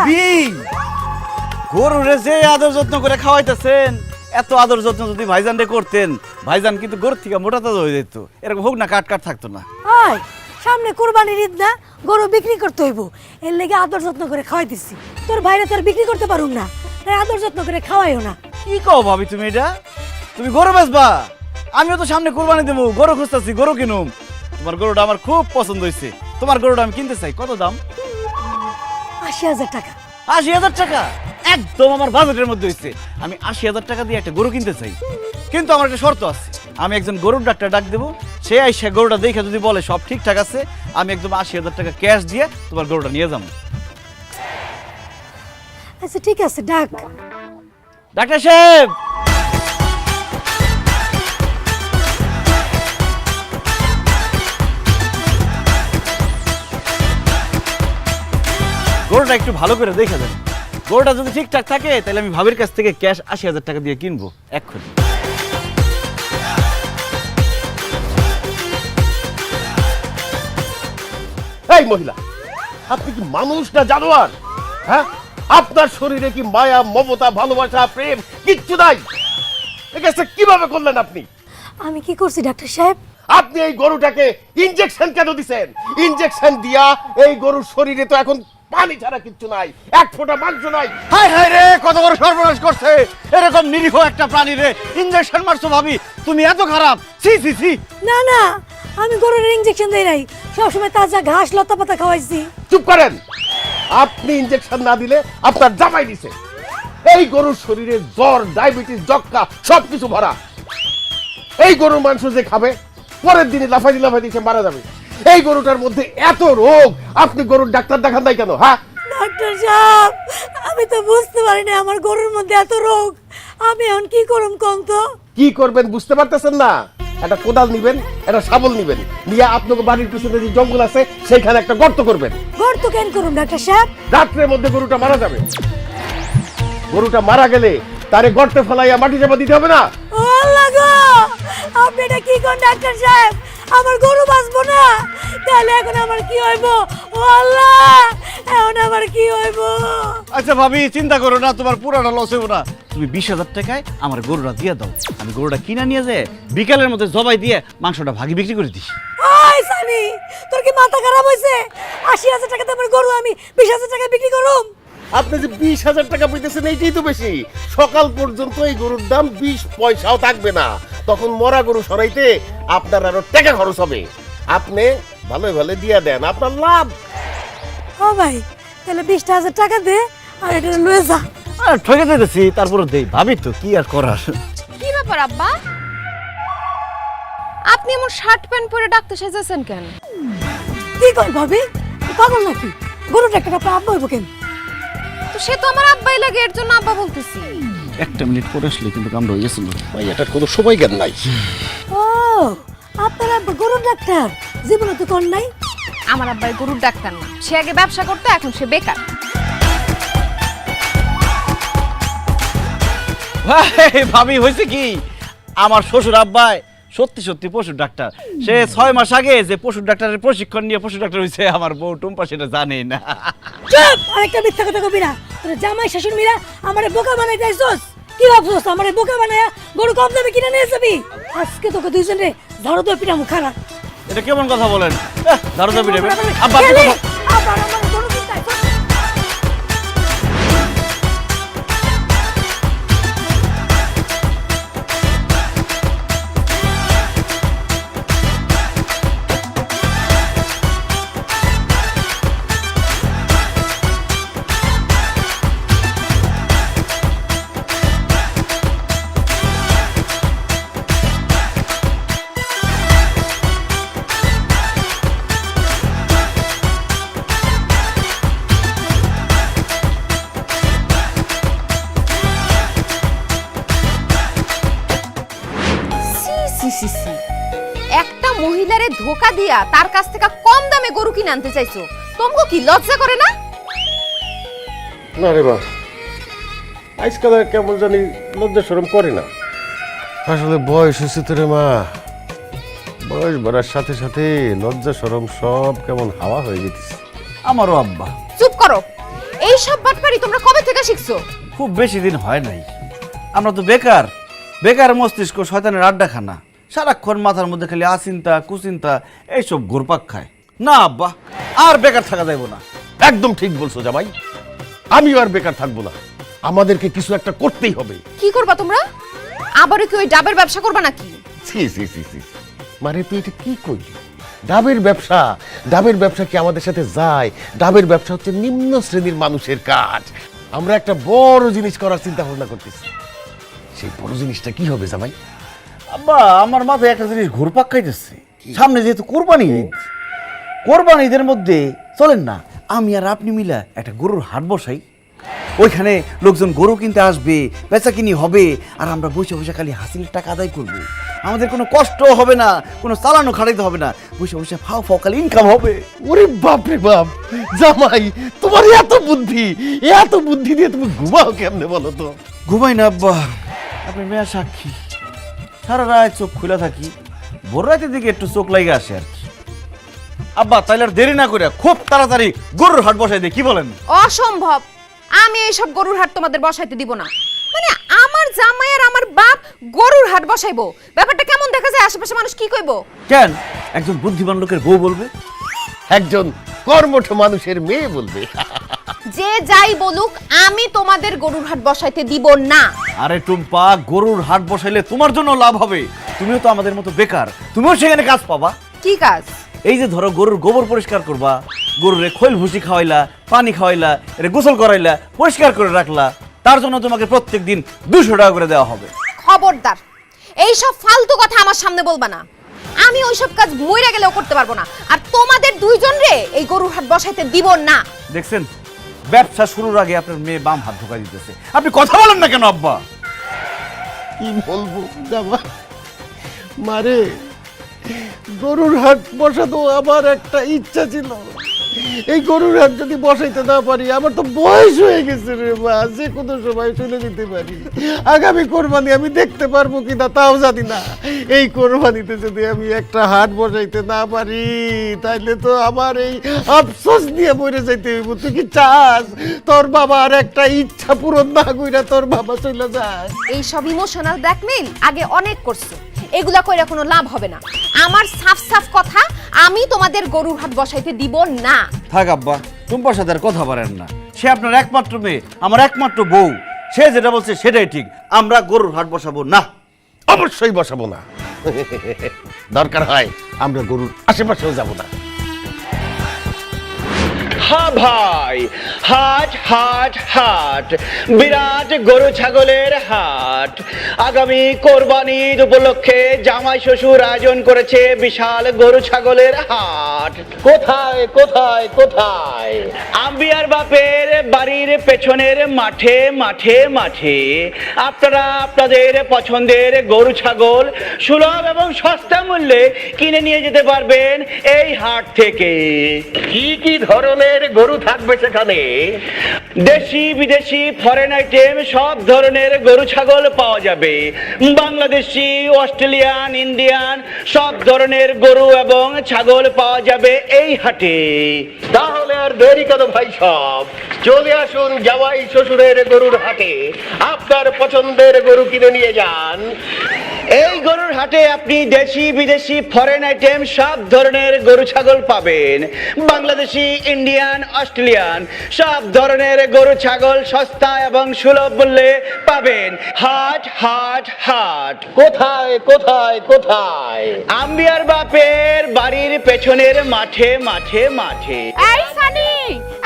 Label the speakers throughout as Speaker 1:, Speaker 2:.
Speaker 1: ভাবি গরুরে যে আদর যত্ন করে খাওয়াইতেছেন, এত আদর যত্ন যদি ভাইজান রে করতেন, ভাইজান কিন্তু গরুর থেকে মোটা তাজা হয়ে যেত, এরকম হোক না কাট কাট থাকতো না।
Speaker 2: আয় সামনে কুরবানির ঈদ না, গরু বিক্রি করতে হইব, এর লেগে আদর যত্ন করে খাওয়াই দিচ্ছি। তোর ভাইরে তোর বিক্রি করতে পারুম না, তাই আদর যত্ন করে খাওয়াইও না।
Speaker 1: কি কও ভাবি তুমি এটা? তুমি গরু বেচবা? আমিও তো সামনে কুরবানি দেবো, গরু খুঁজতেছি, গরু কিনুম। তোমার গরুটা আমার খুব পছন্দ হয়েছে, তোমার গরুটা আমি কিনতে চাই। কত দাম?
Speaker 2: ৮০,০০০ টাকা।
Speaker 1: ৮০,০০০ টাকা? একদম আমার বাজেটের মধ্যে হয়েছে। আমি ৮০,০০০ টাকা দিয়ে একটা গরু কিনতে চাই, কিন্তু আমার একটা শর্ত আছে। আমি একজন গরুর ডাক্তার ডাক দেবো, সে আইসা গরুটা দেখে যদি বলে সব ঠিকঠাক আছে, আমি একদম ৮০,০০০ টাকা ক্যাশ দিয়ে তোমার গরুটা নিয়ে যাবো।
Speaker 2: আচ্ছা ঠিক আছে, ডাক।
Speaker 1: ডাক্তার সাহেব, গরুটা একটু ভালো করে দেখে দেন। গরুটা যদি ঠিকঠাক থাকে তাহলে আমি ভাবির কাছ থেকে ক্যাশ ৮০,০০০ টাকা দিয়ে কিনবো এক্ষুনি।
Speaker 3: এই মহিলা, আপনি কি মানুষ না জানোয়ার? হ্যাঁ, আপনার শরীরে কি মায়া, মমতা, ভালোবাসা, প্রেম কিচ্ছু নাই? এই কাজটা কিভাবে করলেন আপনি?
Speaker 2: আমি কি করছি ডাক্তার সাহেব?
Speaker 3: আপনি এই গরুটাকে ইনজেকশন কেন দিছেন? ইনজেকশন দিয়া এই গরুর শরীরে তো এখন পানি ছাড়া কিচ্ছু নাই, এক ফোঁটা মাংস নাই।
Speaker 1: হায় হায় রে, কত বড় সর্বনাশ করছে! এরকম নিরীহ একটা প্রাণীরে ইনজেকশন মারছো ভাবি, তুমি এত খারাপ! সি সি সি!
Speaker 2: না না, আমি গরুর ইনজেকশন দেই নাই, সবসময় তাজা ঘাস লতা পাতা খাওয়াইছি।
Speaker 3: চুপ করেন! আপনি ইনজেকশন না দিলে আপনার জামাই দিছে। এই গরুর শরীরে জ্বর, ডায়াবেটিস, যক্কা সবকিছু ভরা। এই গরুর মাংস যে খাবে পরের দিনে লাফাইতে লাফাইতে সে মারা যাবে। এই গরুটার মধ্যে এত রোগ, আপনি গরুর ডাক্তার দেখান নাই কেন? হ্যাঁ
Speaker 2: ডাক্তার সাহেব, আমি তো বুঝতে পারিনি আমার গরুর মধ্যে এত রোগ। আমি এখন কি করুম কোন তো?
Speaker 3: কি করবেন বুঝতে পারতেছেন না? একটা কোদাল নিবেন, একটা শাবল নিবেন, নিয়ে আপনাকে বাড়ির পিছনে যে জঙ্গল আছে সেখানে একটা গর্ত করবেন।
Speaker 2: গর্ত কেন করুম ডাক্তার সাহেব?
Speaker 3: রাত্রের মধ্যে গরুটা মারা যাবে। গরুটা মারা গেলে তারে গর্তে ফেলাইয়া মাটি চাপা দিতে হবে না?
Speaker 2: ও আল্লাহ গো, আপনি এটা কি কোন ডাক্তার সাহেব? আমার গরু বাঁচবো না, তাহলে এখন আমার কি হইব? ও আল্লাহ, এখন আমার কি হইব?
Speaker 1: আচ্ছা ভাবি, চিন্তা করো না, তোমার পুরাটা লস হইব না। তুমি ২০,০০০ টাকায় আমার গরুটা দিয়ে দাও, আমি গরুটা কিনা নিয়ে যায় বিকালের মধ্যে জবাই দিয়ে মাংসটা ভাগি বিক্রি করে দিস।
Speaker 2: ওই সানি, তোর কি মাথা খারাপ হইছে? ৮০,০০০ টাকাতে আমার গরু আমি ২০,০০০ টাকায় বিক্রি করুম?
Speaker 3: আপনি যে ২০,০০০ টাকা পেতেছেন এইটাই তো বেশি। সকাল পর্যন্ত এই গরুর দাম ২০ পয়সাও থাকবে না, তখন মরা গরু সরাইতে আপনার আরো টাকা খরচ হবে। আপনি ভালো ভালো দিয়া দেন, আপনার লাভ।
Speaker 2: ও ভাই, তাহলে ২০,০০০ টাকা দে আর এটা লয়ে যা।
Speaker 1: ঠকে দিতেছি, তারপরে দেই। ভাবি তো কি আর করার।
Speaker 4: কি ব্যাপার আব্বা, আপনি এমন শার্ট প্যান্ট পরে ডাক্তার সেজেছেন কেন?
Speaker 2: কি কর ভাবি, পাগল নাকি? গরু ডাক্তার আপনার আব্বা হইব কেন?
Speaker 4: তো সে তো আমার আব্বাই লাগে, এর জন্য আব্বা বলতেছি।
Speaker 1: একটা মিনিট পরে আসলে কিন্তু কামড় হয়ে গেছিল।
Speaker 3: ভাই এটার কোনো সময় জ্ঞান নাই।
Speaker 2: ও, আপনার আব্বা গরু ডাক্তার? জীবনে তো কোন নাই।
Speaker 4: আমার আব্বাই গরুর ডাক্তার না, সে আগে ব্যবসা করতো, এখন সে বেকার।
Speaker 1: ভাবি হয়েছে কি, আমার শ্বশুর আব্বাই সত্যি সত্যি পশুর ডাক্তার। সে ৬ মাস আগে যে পশুর ডাক্তারের প্রশিক্ষণ নিয়ে পশু ডাক্তার হয়েছে, আমার বউ টুম্পা সেটা জানে না।
Speaker 2: চুপ! আরেকটা মিথ্যা কথা কবি না। তোর জামাই শাশুড় মিরা আমারে বোকা বানাই যাইছস। কি ভাবছস আমারে বোকা বানায়া গরু কম দামে কিনে নিয়ে যাবি? আজকে তোকে দুইজন রে ঝাড়ু দিয়ে পিটামু খারাপ।
Speaker 1: এটা কেমন কথা বলেন? ধরো তো বিড়ে আব্বা।
Speaker 2: খেলে, আবার আমার গরু কিনতে
Speaker 4: একটা মহিলারে ধোকা দিয়া তার কাছ থেকে কম দামে গরু কিনে আনতে চাইছো, তোমাকে কি লজ্জা করে না?
Speaker 3: না রে বা, আজকাল কেমন জানি লজ্জা শরম করে না। আসলে বয়স হয়েছে তো রে মা, বয়স বাড়ার সাথে সাথে লজ্জা শরম সব কেমন হাওয়া হয়ে যেতেছে।
Speaker 1: আমারও আব্বা।
Speaker 4: চুপ করো, এই সব বাটপারি তোমরা কবে থেকে শিখছো?
Speaker 1: খুব বেশি দিন হয় নাই। আমরা তো বেকার বেকার মস্তিষ্ক, শয়তানের আড্ডাখানা। সারাক্ষণ মাথার মধ্যে খালি আচিন্তা কুচিন্তা এইসব ঘুরপাক খায়। না আব্বা, আর বেকার থাকা যাইব না।
Speaker 3: একদম ঠিক বলছো জামাই, আমিও আর বেকার থাকবো না, আমাদেরকে কিছু একটা করতেই হবে।
Speaker 4: কি করবা তোমরা? আবারও কি ওই ডাবের ব্যবসা করবা নাকি?
Speaker 3: ছি ছি ছি ছি, মানে তুই এটা কি করলি? ডাবের ব্যবসা? ডাবের ব্যবসা কি আমাদের সাথে যায়? ডাবের ব্যবসা হচ্ছে নিম্ন শ্রেণীর মানুষের কাজ। আমরা একটা বড় জিনিস করার চিন্তা ভাবনা করতেছি। সেই বড় জিনিসটা কি হবে জামাই?
Speaker 1: আব্বা, আমার মাথায় একটা জিনিস ঘুরপাক খাইতেছে। সামনে যেহেতু কোরবানি ঈদ, কোরবানি ঈদের মধ্যে চলেন না আমি আর আপনি মিলা একটা গরুর হাট বসাই। ওইখানে লোকজন গরু কিনতে আসবে, বেচা কিনি হবে, আর আমরা বসে বসে খালি হাসিলের টাকা আদায় করবো। আমাদের কোনো কষ্ট হবে না, কোনো চালানো খাটাইতে হবে না, বসে বসে ফাও ফাও খালি ইনকাম হবে।
Speaker 3: ওরে বাপ রে বাপ, জামাই তোমার এত বুদ্ধি, এত বুদ্ধি দিয়ে তুমি ঘুমাও কেমনে বলো তো?
Speaker 1: ঘুমাই না আব্বা, আপনি মেয়া সাক্ষী। সারা রাত চোখ খুলে থাকি, ভোর রাতের দিকে একটু চোখ লাগে আসে আর কি। আব্বা, তাইলে আর দেরি না করে খুব তাড়াতাড়ি গরুর হাট বসাই দিই, কি বলেন?
Speaker 4: অসম্ভব, আমি এইসব গরুর হাট তোমাদের বসাইতে দিব না। মানে আমার জামাই আর আমার বাপ গরুর হাট বসাইবো, ব্যাপারটা কেমন দেখা যায়? আশেপাশে মানুষ কি কইবো?
Speaker 1: কেন একজন বুদ্ধিমান লোকের বউ বলবে,
Speaker 3: একজন কর্মঠ মানুষের মেয়ে বলবে।
Speaker 4: যে যাই বলুক, আমি তোমাদের গরুর হাট বসাইতে দিব না।
Speaker 1: আরে টুম্পা, গরুর হাট বসাইলে তোমার জন্য লাভ হবে। তুমিও তো আমাদের মতো বেকার, তুমিও সেখানে কাজ পাবা।
Speaker 4: কি কাজ?
Speaker 1: এই যে ধরো গরুর গোবর পরিষ্কার করবা, গরুরে খৈল ভুসি খাওয়াইলা, পানি খাওয়াইলা, এটা গোসল করাইলা, পরিষ্কার করে রাখলা, তার জন্য তোমাকে প্রত্যেক দিন 200 টাকা করে দেওয়া হবে।
Speaker 4: খবরদার, এইসব ফালতু কথা আমার সামনে বলবা না। আমি ওইসব কাজ মইরা গেলেও করতে পারবো না, আর তোমাদের দুইজন রে এই গরুর হাট বসাইতে দিব না।
Speaker 1: দেখছেন, ব্যবসা শুরুর আগে আপনার মেয়ে বাম হাত ঢোকা দিতেছে। আপনি কথা বলেন না কেন আব্বা?
Speaker 3: কি বলবো জামাই, মারে গরুর হাট বসাতো আমার একটা ইচ্ছা ছিল। এই গরুর হাট যদি বসাইতে না পারি, আমার তো বয়স হয়ে গেছে রে মা, যে কোনো সময় চলে যেতে পারি। আগামী কোরবানি আমি দেখতে পারবো কিনা তাও জানি না। এই কোরবানিতে যদি আমি একটা হাট বসাইতে না পারি, তাইলে তো আমার এই আফসোস নিয়ে মরে যাইতে হইব। তুই কি চাস তোর বাবা আর একটা ইচ্ছা পূরণ না কইরা তোর বাবা চলে যায়?
Speaker 4: এইসব ইমোশনাল ব্ল্যাকমেইল আগে অনেক করছো, এগুলা কইরা কোনো লাভ হবে না। আমার সাফ সাফ কথা, আমি তোমাদের গরুর হাট বসাইতে দিব না।
Speaker 1: থাক আব্বা, টুম্পার সাথে আর কথা বলেন না। সে আপনার একমাত্র মেয়ে, আমার একমাত্র বউ। সে যেটা বলছে সেটাই ঠিক। আমরা গরুর হাট বসাবো না।
Speaker 3: অবশ্যই বসাবো না। দরকার হয় আমরা গরুর আশেপাশেও যাব না।
Speaker 5: হ্যাঁ ভাই, হাট হাট হাট, বিরাট গরু ছাগলের হাট। আগামী কোরবানি ঈদ উপলক্ষে জামাই শ্বশুর আয়োজন করেছে বিশাল গরু ছাগলের হাট।
Speaker 3: কোথায় কোথায় কোথায়?
Speaker 5: আম্বিয়ার বাপের বাড়ির পেছনের মাঠে মাঠে মাঠে। আপনারা আপনাদের পছন্দের গরু ছাগল সুলভ এবং সস্তা মূল্যে কিনে নিয়ে যেতে পারবেন এই হাট থেকে।
Speaker 3: কি কি ধরনের গরু থাকবে সেখানে?
Speaker 5: দেশি বিদেশি ফরেন আইটেম সব ধরনের গরু ছাগল পাওয়া যাবে। বাংলাদেশি, অস্ট্রেলিয়ান, ইন্ডিয়ান সব ধরনের গরু এবং ছাগল পাওয়া যাবে এই হাটে।
Speaker 3: তাহলে আর দেরি কেন ভাই, সব চলে আসুন জামাই শ্বশুরের গরুর হাটে। আপনার পছন্দের গরু কিনে নিয়ে যান।
Speaker 5: এই গরুর হাটে আপনি দেশি বিদেশি ফরেন আইটেম সব ধরনের গরু ছাগল পাবেন। বাংলাদেশি, ইন্ডিয়ান, অস্ট্রেলিয়ান সব ধরনের গরু ছাগল সস্তা এবং সুলভ মূল্যে পাবেন। হাট হাট হাট।
Speaker 3: কোথায় কোথায় কোথায়?
Speaker 5: আম্বিয়ার বাপের বাড়ির পেছনের মাঠে মাঠে মাঠে।
Speaker 6: এই সানি,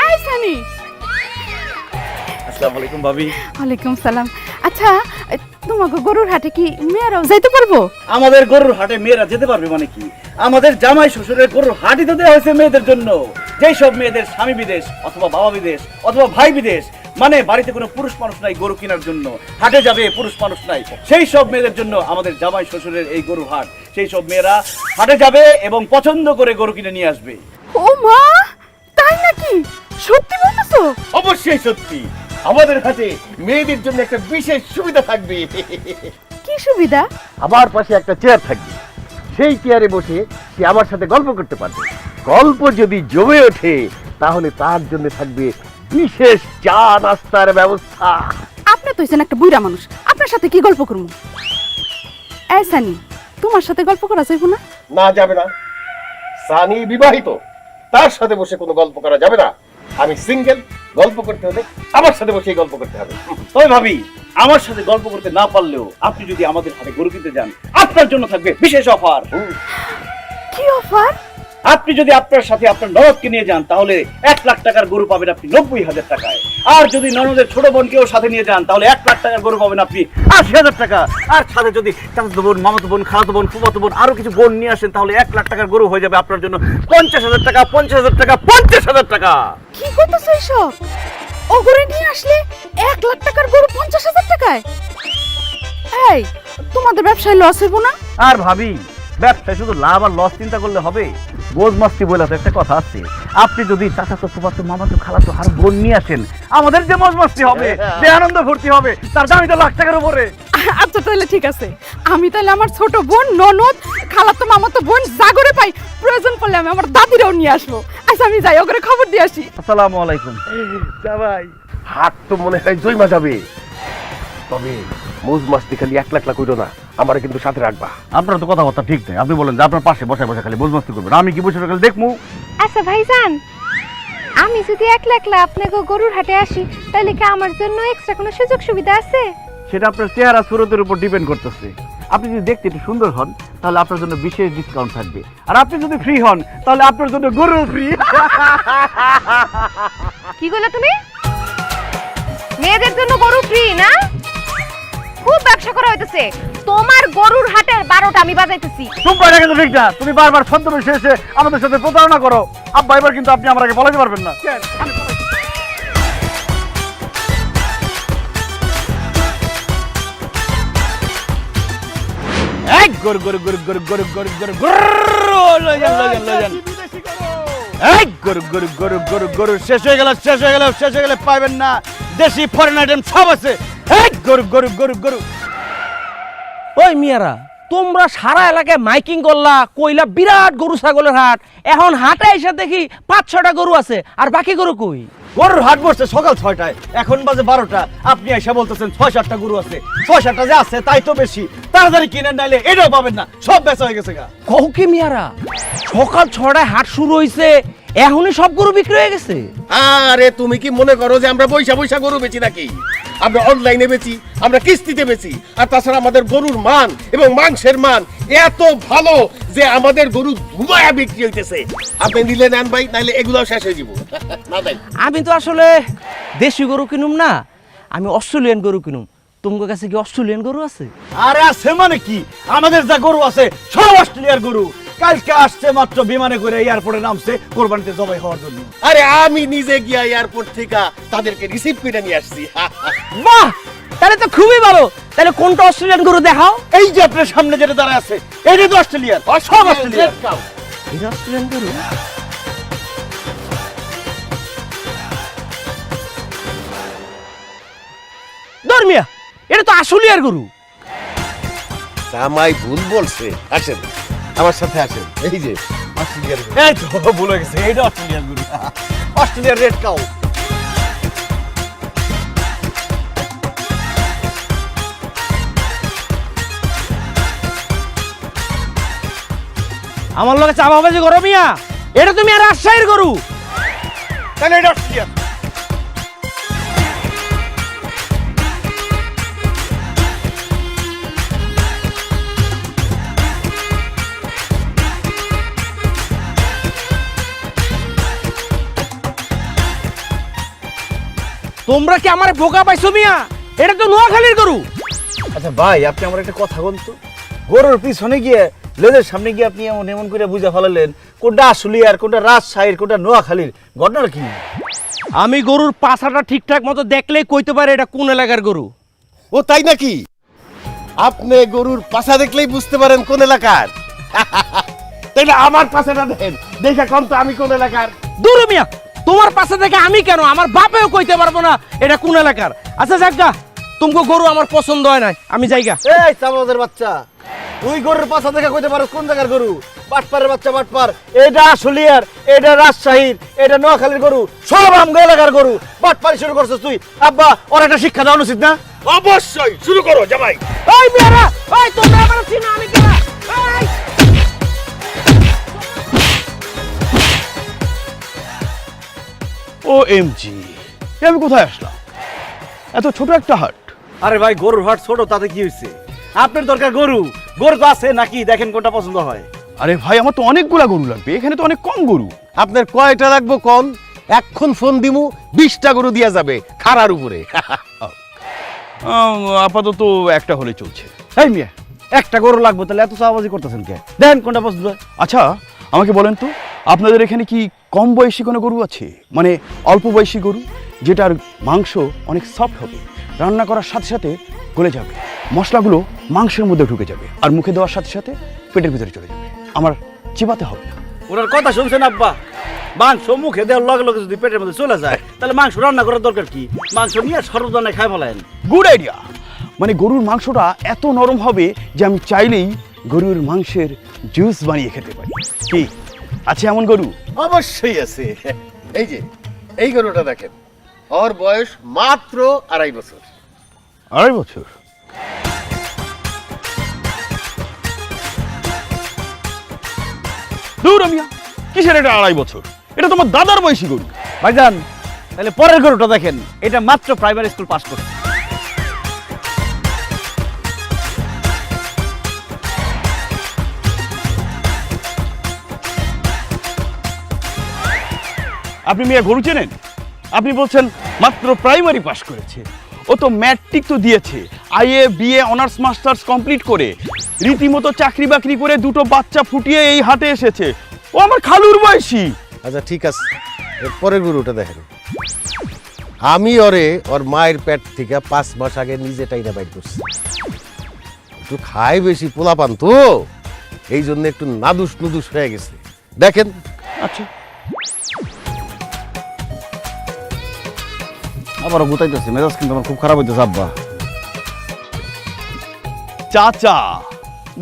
Speaker 6: এই সানি।
Speaker 1: আসসালামু আলাইকুম ভাবি।
Speaker 6: ওয়ালাইকুম সালাম। আচ্ছা, তোমাকে গরুর হাটে কি মেয়েরাও যাইতে পারবো?
Speaker 1: আমাদের গরুর হাটে মেয়েরা যেতে পারবে মানে কি? আমাদের জামাই শ্বশুরের গরুর হাটই তো দেওয়া হয়েছে মেয়েদের জন্য। যেই সব মেয়েদের স্বামী বিদেশ অথবা বাবা বিদেশ অথবা ভাই বিদেশ, মানে বাড়িতে কোনো পুরুষ মানুষ নাই গরু কেনার জন্য, হাটে যাবে পুরুষ মানুষ নাই, সেই সব মেয়েদের জন্য আমাদের জামাই শ্বশুরের এই গরুর হাট। সেই সব মেয়েরা হাটে যাবে এবং পছন্দ করে গরু কিনে নিয়ে আসবে।
Speaker 6: ও মা, তাই নাকি? সত্যি বলতেছো?
Speaker 3: অবশ্যই সত্যি। আমাদের হাতে মেয়েদের জন্য একটা বিশেষ সুবিধা থাকবে।
Speaker 6: কি সুবিধা?
Speaker 3: আমার পাশে একটা চেয়ার থাকবে, সেই চেয়ারে বসে সে আমার সাথে গল্প করতে পারবে। গল্প যদি জমে ওঠে তাহলে তার জন্য থাকবে বিশেষ চা নাস্তার ব্যবস্থা।
Speaker 6: আপনি তো হইছেন একটা বুইড়া মানুষ, আপনার সাথে কি গল্প করবো? এই সানি, তোমার সাথে গল্প করা যাইব না?
Speaker 3: না, যাবে না। সানি বিবাহিত, তার সাথে বসে কোনো গল্প করা যাবে না। আমি সিঙ্গেল, গল্প করতে হলে আমার সাথে বসে গল্প করতে হবে।
Speaker 5: তবে ভাবি, আমার সাথে গল্প করতে না পারলেও আপনি যদি আমাদের হাতে গরু কিনতে যান, আপনার জন্য থাকবে বিশেষ অফার।
Speaker 6: কি অফার?
Speaker 5: আপনি যদি আপনার সাথে আপনার ননদকে নিয়ে যান, তাহলে 1 লাখ টাকার গরু পাবেন আপনি 90,000 টাকায়। আর যদি ননদের ছোট বোনকেও সাথে নিয়ে যান, তাহলে 1 লাখ টাকার গরু পাবেন আপনি 80,000 টাকা। আর সাথে যদি চাচাতো বোন, মামাতো বোন, খালাতো বোন, ফুফাতো বোন আরো কিছু বোন নিয়ে আসেন, তাহলে 1 লাখ টাকার গরু হয়ে যাবে আপনার জন্য 50,000 টাকা, 50,000 টাকা, 50,000 টাকা।
Speaker 6: কি করতেছো এইসব? ও গরু নিয়ে আসলে 1 লাখ টাকার গরু 50,000 টাকায়? এই, তোমাদের ব্যবসায় লস হইব না?
Speaker 1: আর ভাবি, ব্যবসায় শুধু লাভ আর লস চিন্তা করলে হবে? বোঝ মাস্তি বলে তো একটা কথা আছে। আপনি যদি চাচাতো, ফুফাতো, মামাতো, খালাতো আর বোন নিয়ে আসেন, আমাদের যে মজ মাস্তি হবে, যে আনন্দ ফুর্তি হবে, তার দামই তো লাখ টাকার উপরে।
Speaker 6: আচ্ছা তাহলে ঠিক আছে, আমি তাহলে আমার ছোট বোন, ননদ, খালাতো, মামাতো বোন জাগরে পাই, প্রয়োজন পড়লে আমি আমার দাদিরাও নিয়ে আসবো। আচ্ছা আমি যাই, ওকে খবর দিয়ে আসি।
Speaker 1: আসসালামু আলাইকুম।
Speaker 3: ভাই, হাট তো মনে হয় জয়মা যাবে। তবে মোজ মাস্তি খালি 1 লাখ কইরো না, আমার কিন্তু সাথে রাখবা।
Speaker 1: আপনার তো কথাবার্তা ঠিক নেই। আপনি বলেন যে আপনার পাশে বসে বসে খালি বোঝ মাস্তি করবেন, আমি কি বসে খালি দেখবো?
Speaker 7: আচ্ছা ভাইজান, আমি যদি একলা একলা আপনাকে গরুর হাটে আসি, তাহলে কি আমার জন্য এক্সট্রা কোনো সুযোগ সুবিধা আছে?
Speaker 1: সেটা আপনার চেহারা সুরতের উপর ডিপেন্ড করতেছে। আপনি যদি দেখতে একটু সুন্দর হন, তাহলে আপনার জন্য বিশেষ ডিসকাউন্ট থাকবে। আর আপনি যদি ফ্রি হন, তাহলে আপনার জন্য গরু ফ্রি।
Speaker 4: কি বলে তুমি? মেয়েদের জন্য গরু ফ্রি না? খুব ব্যবসা করা হইতেছে। তোমার গরুর হাটের 12টা আমি বাজাইতেছি।
Speaker 1: তুমি এটা কিন্তু ঠিক না। তুমি বারবার ছদ্মবেশে এসে আমাদের সাথে প্রতারণা করো। আব্বা, এবার কিন্তু আপনি আমার আগে বলাতে পারবেন না। এক গরু গরু গরু গরু গরু গরু গরু গরু লই যান লই যান লই যান। এক গরু গরু গরু গরু গরু শেষ হয়ে গেল, শেষ হয়ে গেল, শেষ হয়ে গেলে পাইবেন না। দেশি ফরেন আইটেম সব আছে। এক গরু গরু গরু গরু।
Speaker 8: ওই মিয়ারা, তোমরা সারা এলাকায় মাইকিং করলা, কইলা বিরাট গরু ছাগলের হাট। এখন হাটে এসে দেখি 5-6টা গরু আছে, আর বাকি গরু কই?
Speaker 1: গরুর হাট বসছে সকাল 6টায়, এখন বাজে 12টা। আপনি এসে বলতেছেন 6-7টা গরু আছে। 6-7টা যে আছে তাই তো বেশি। তাড়াতাড়ি কিনেন, নাইলে এটাও পাবেন না, সব বেচা হয়ে গেছে গা।
Speaker 8: কও কি মিয়ারা, সকাল 6টায় হাট শুরু হইছে, এখনই সব গরু বিক্রি হয়ে গেছে?
Speaker 3: আরে তুমি কি মনে করো যে আমরা পয়সা পয়সা গরু বেচি নাকি? আমরা অনলাইনে বেচি, আমরা কিস্তিতে বেচি। আর তাছাড়া আমাদের গরুর মান এবং মাংসের মান এত ভালো যে আমাদের গরু ধুমায়া বিক্রি হইতেছে। আপনি নিলে নেন ভাই, নাইলে এগুলোও শেষ হয়ে যাব। না ভাই,
Speaker 8: আমি তো আসলে দেশি গরু কিনুম না, আমি অস্ট্রেলিয়ান গরু কিনুম। তোমার কাছে কি অস্ট্রেলিয়ান গরু আছে?
Speaker 1: আরে আছে মানে কি, আমাদের যা গরু আছে সব অস্ট্রেলিয়ার গরু। কালকে আসছে মাত্র বিমানে করে এয়ারপোর্টে নামছে কোরবানিতে জবাই হওয়ার জন্য।
Speaker 3: আরে আমি নিজে গিয়া এয়ারপোর্ট থেকে তাদেরকে রিসিভ করে নিয়ে আসছি।
Speaker 8: বাহ, তাহলে তো খুবই ভালো। তাহলে কোনটা অস্ট্রেলিয়ান গরু দেখাও।
Speaker 1: এই যে আপনার সামনে যেটা দাঁড়ায় আছে, এটাই তো অস্ট্রেলিয়ার, সব অস্ট্রেলিয়ার।
Speaker 8: এটা অস্ট্রেলিয়ান গরু? ধর্মিয়া, এটা তো আসলিয়ার গরু।
Speaker 3: জামাই ভুল বলছে। আসেন আমার সাথে, আসেন। এই যে অস্ট্রেলিয়ার গরু।
Speaker 1: এই তো ভুলে গেছে, এইটা অস্ট্রেলিয়ার গরু, অস্ট্রেলিয়ার রেড কাউ।
Speaker 8: আমার লগে চাপাবাজি করো মিয়া, এটা তুমি আর রাজশাহীর গরু।
Speaker 1: তাহলে এটা অস্ট্রেলিয়ার।
Speaker 8: তোমরা কি আমার বোকা পাইছো মিয়া? এটা তো নোয়াখালীর গরু।
Speaker 1: আচ্ছা ভাই, আপনি আমার একটা কথা বলতো, গরুর পিছনে গিয়ে লেজের সামনে গিয়ে আপনি এমন এমন করে বুঝে ফেলালেন কোনটা আসলিয়ার, কোনটা রাজশাহীর, কোনটা নোয়াখালীর। ঘটনার কি?
Speaker 8: আমি গরুর পাছাটা ঠিকঠাক মতো দেখলেই কইতে পারে এটা কোন এলাকার গরু।
Speaker 3: ও তাই নাকি? আপনি গরুর পাছা দেখলেই বুঝতে পারেন কোন এলাকার? তাইলে আমার পাছাটা দেখেন, দেখে কোন তো আমি কোন এলাকার।
Speaker 8: দূর মিয়া, তোমার পাশে থেকে আমি কেন, আমার বাপেও কইতে পারবো না এটা কোন এলাকার। আচ্ছা যাক গা, তোমাকে গরু আমার পছন্দ হয় না, আমি যাইগা।
Speaker 1: এই চাবাদের বাচ্চা, তুই গরুর পাছা দেখে কইতে পারো কোন জায়গার গরু? বাটপারের বাচ্চা বাটপার। এটা আশুলিয়ার, এটা রাজশাহীর, এটা নোয়াখালীর গরু, সব আমগো এলাকার গরু। বাটপারি শুরু করছিস তুই। আব্বা ওর একটা শিক্ষা দেওয়া উচিত না?
Speaker 3: অবশ্যই শুরু করো জামাই।
Speaker 8: ওই মিয়ারা, ওই তোমরা আমার চিনো আমি কেনা। এই
Speaker 9: OMG, আমি কোথায় আসলাম? এত ছোট একটা হাট।
Speaker 1: আরে ভাই গরুর হাট ছোট, তাতে কি হয়েছে? আপনার দরকার গরু, গরু তো আছে নাকি? দেখেন কোনটা পছন্দ হয়।
Speaker 9: আরে ভাই, আমার তো অনেকগুলা গরু লাগবে, এখানে তো অনেক কম গরু।
Speaker 3: আপনার কয়টা লাগবে কোন? এখন ফোন দিমু 20টা গরু দিয়া যাবে খাড়ার উপরে।
Speaker 9: আপাতত একটা হলে চলছে।
Speaker 1: এই মিয়া, একটা গরু লাগবে, তাহলে এত চাওয়াবাজি করতেছেন কে? দেন কোনটা পছন্দ হয়।
Speaker 9: আচ্ছা আমাকে বলেন তো, আপনাদের এখানে কি কম বয়সী কোনো গরু আছে? মানে অল্প বয়সী গরু, যেটার মাংস অনেক সফট হবে, রান্না করার সাথে সাথে গলে যাবে, মশলাগুলো মাংসের মধ্যে ঢুকে যাবে, আর মুখে দেওয়ার সাথে সাথে পেটের ভিতরে চলে যাবে, আমার চিবাতে হবে না।
Speaker 1: ওনার কথা শুনছেন আব্বা? মাংস মুখে দেওয়ার লগে লগে যদি পেটের মধ্যে চলে যায়, তাহলে মাংস রান্না করার দরকার কি? মাংস নিয়ে সর্বদানে খাই ফেলেন।
Speaker 9: Good idea. মানে গরুর মাংসটা এত নরম হবে যে আমি চাইলেই গরুর মাংসের জুস বানিয়ে খেতে পারি। কি আছে এমন গরু?
Speaker 3: অবশ্যই আছে। এই যে এই গরুটা দেখেন, ওর বয়স মাত্র 2.5 বছর।
Speaker 9: 2.5 বছর? দূর মিয়া, কিসের এটা 2.5 বছর? এটা তোমার দাদার বয়সী গরু।
Speaker 1: ভাইজান তাহলে পরের গরুটা দেখেন, এটা মাত্র প্রাইমারি স্কুল পাস করছে।
Speaker 9: আপনি মিয়া গরু চেনেন? আপনি বলছেন মাত্র প্রাইমারি পাস করেছে। ও তো ম্যাট্রিক তো দিয়েছে, IA BA honours masters complete করে রীতিমতো চাকরি বাকরি করে 2টো বাচ্চা ফুটিয়ে এই হাটে এসেছে। ও আমার খালুর বয়সী।
Speaker 3: আচ্ছা ঠিক আছে, এরপরের গরুটা দেখেন। আমি ওর মায়ের পেট থেকে 5 মাস আগে নিজে টাইনা বাইর করছি। একটু খাই বেশি পোলাপান তো, এই জন্য একটু নাদুস নুদুস হয়ে গেছে। দেখেন।
Speaker 9: আচ্ছা
Speaker 1: আবারও গুতাইতেছে, মেজাজ কিন্তু আমার খুব খারাপ হইতেছে আব্বা।
Speaker 9: চাচা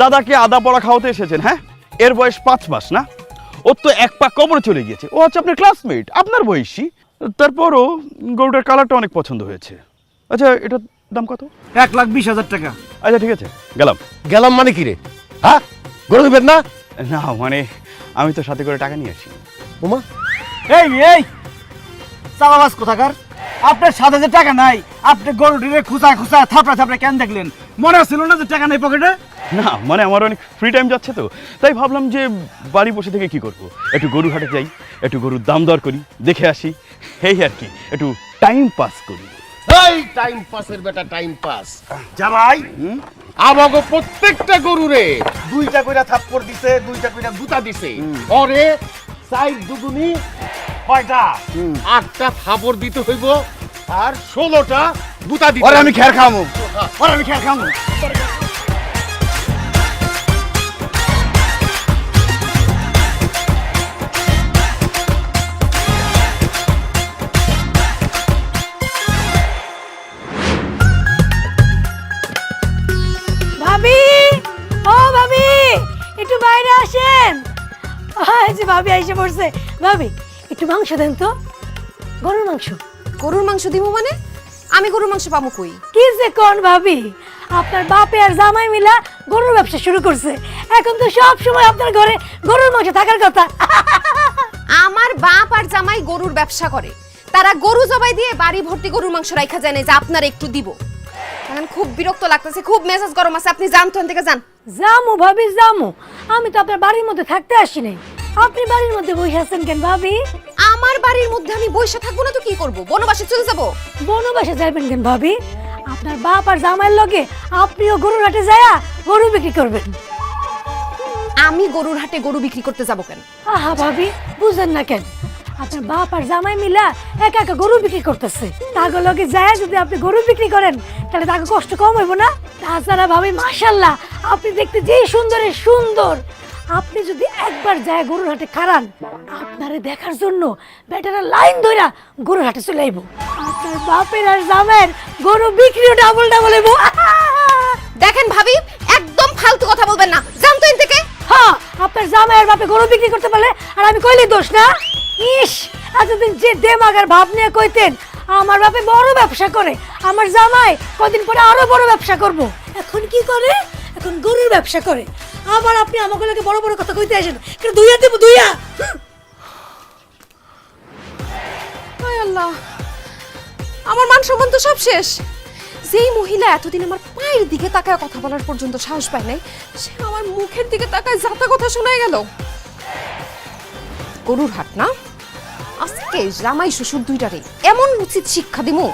Speaker 9: দাদাকে আদা পড়া খাওয়াতে এসেছেন? হ্যাঁ, এর বয়স 5 মাস না? ওর তো এক পা কবরে চলে গিয়েছে। ও হচ্ছে আপনার ক্লাসমেট, আপনার বয়সী। তারপরও গরুটার কালারটা অনেক পছন্দ হয়েছে। আচ্ছা এটার দাম কত?
Speaker 1: 1,20,000 টাকা।
Speaker 9: আচ্ছা ঠিক আছে, গেলাম।
Speaker 3: গেলাম মানে কি রে? হ্যাঁ, গরু দিবেন না?
Speaker 9: না মানে আমি তো সাথে করে টাকা নিয়ে আসি।
Speaker 3: ওমা,
Speaker 1: এই চালাবাজ কোথাকার! আপনার সাথে যে টাকা নাই, আপনি গরুটিরে খুঁচা খুঁচা থাপড়া থাপড়া কেন দেখলেন? মনে ছিল না যে টাকা নেই পকেটে?
Speaker 9: না মানে আমার অনেক ফ্রি টাইম যাচ্ছে তো, তাই ভাবলাম যে বাড়ি বসে থেকে কি করব, একটু গরু হাটে যাই, একটু গরুর দাম দর করি, দেখে আসি, এই আর কি, একটু টাইম পাস করি।
Speaker 3: এই টাইম পাসের বেটা টাইম পাস। জামাই আমাগো প্রত্যেকটা গরুরে 2টা কইরা থাপ্পড় দিছে, 2টা কইরা গুতা দিছে। ওরে 4 দুগুনি কয়টা? 8টা থাপ্পড় দিতে হইব, আর 16টা গুতা দিতে।
Speaker 1: ওরে আমি খের খামু, ওরে আমি খের খামু।
Speaker 2: ভাবি, ও ভাবি, একটু বাইরে আসেন। এই যে ভাবি এসে পড়ছে। ভাবি একটু মাংস দেন তো, গরুর মাংস।
Speaker 4: গরুর মাংস দিব মানে? আমি গরুর মাংস পাবো কই?
Speaker 2: কি যে কোন ভাবি, আপনার বাপে আর জামাই মিলা গরুর ব্যবসা শুরু করছে। এখন তো সব সময় আপনার ঘরে গরুর মাংস থাকার কথা।
Speaker 4: আমার বাপ আর জামাই গরুর ব্যবসা করে, তারা গরু জবাই দিয়ে বাড়ি ভর্তি গরুর মাংস রাখা যায় না যে আপনার একটু দিব। এখন খুব বিরক্ত লাগতেছে, খুব মেজাজ গরম আছে। আপনি যান তো, এখান থেকে যান।
Speaker 2: জামু ভাবি জামু, আমি তো আপনার বাড়ির মধ্যে থাকতে আসি নাই। আপনি বাড়ির মধ্যে বসে আছেন কেন ভাবি?
Speaker 4: আমার বাড়ির মধ্যে আমি বসে থাকবো না তো কি করব? বনবাসে চলে যাব।
Speaker 2: বনবাসে যাবেন কেন ভাবি? আপনার বাপ আর জামাইয়ের লগে আপনিও গরুর হাটে যায়া গরু বিক্রি করবেন।
Speaker 4: আমি গরুর হাটে গরু বিক্রি করতে যাব কেন?
Speaker 2: আহা ভাবি, বুঝেন না কেন? আপনার বাপ আর জামাই মিলা একা একা গরু বিক্রি করতেছে। তাগো লগে যায় যদি আপনি গরু বিক্রি করেন, তাহলে তাকে কষ্ট কম হইব না? তাছাড়া ভাবি মাশাআল্লাহ, আপনি দেখতে যেই সুন্দরের সুন্দর। আপনি যদি একবার যায় গরুর হাটে খারান, আপনারে দেখার জন্য বেটারা লাইন ধইরা গরুর হাটে চলে আইব। আপনার বাপের আর জামাইয়ের গরু বিক্রিও ডাবল ডাবল হইব।
Speaker 4: দেখেন ভাবি, একদম ফালতু কথা বলবেন না, জান তো এন থেকে।
Speaker 2: হ্যাঁ, আপনার জামাইয়ের বাপে গরু বিক্রি করতে পারলে আর আমি কইলি দোষ না? ইস, এতদিন যে দেমাগের ভাব নিয়ে কইতেন আমার বাপে বড় ব্যবসা করে, আমার জামাই কদিন পরে আরো বড় ব্যবসা করব। এখন কি করে? এখন গরুর ব্যবসা করে। আবার আপনি আমাকে লাগে বড় বড় কথা কইতে আসেন, কিন্তু দুইয়া দেব দুইয়া।
Speaker 4: হায় আল্লাহ, আমার মান সম্মান তো সব শেষ। যেই মহিলা এতদিন আমার পায়ের দিকে তাকায় কথা বলার পর্যন্ত সাহস পায় নাই, সে আমার মুখের দিকে তাকায় যাতা কথা শোনায় গেল। গরুর হাট না, আজকে জামাই শ্বশুর দুইটারে এমন উচিত শিক্ষা দিমু।